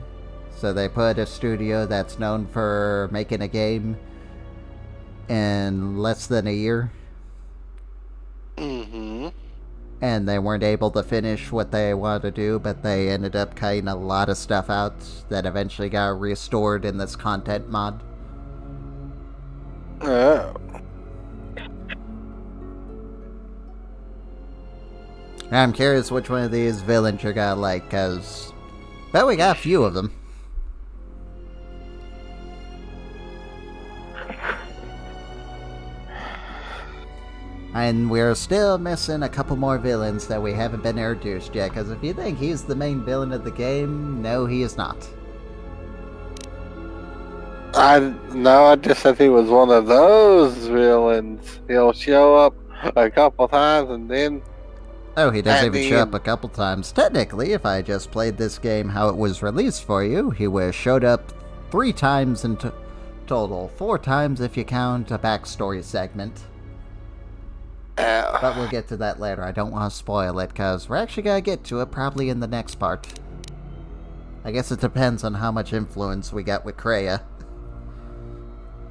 so they put a studio that's known for making a game in less than a year. Mm-hmm. And they weren't able to finish what they wanted to do, but they ended up cutting a lot of stuff out that eventually got restored in this content mod. Oh. I'm curious which one of these villains you're gonna like, because, well, we got a few of them. And we're still missing a couple more villains that we haven't been introduced yet, because if you think he's the main villain of the game, no, he is not. I just said he was one of those villains. He'll show up a couple times and then... Oh, he doesn't even show up a couple times. Technically, if I just played this game how it was released for you, he would have showed up 3 times in total. 4 times if you count a backstory segment. But we'll get to that later. I don't want to spoil it, because we're actually going to get to it probably in the next part. I guess it depends on how much influence we got with Kreia.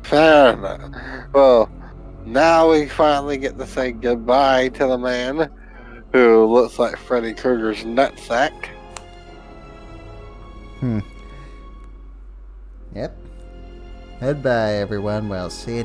Fair enough. Well, now we finally get to say goodbye to the man who looks like Freddy Krueger's nutsack. Yep. Goodbye, everyone. We'll see you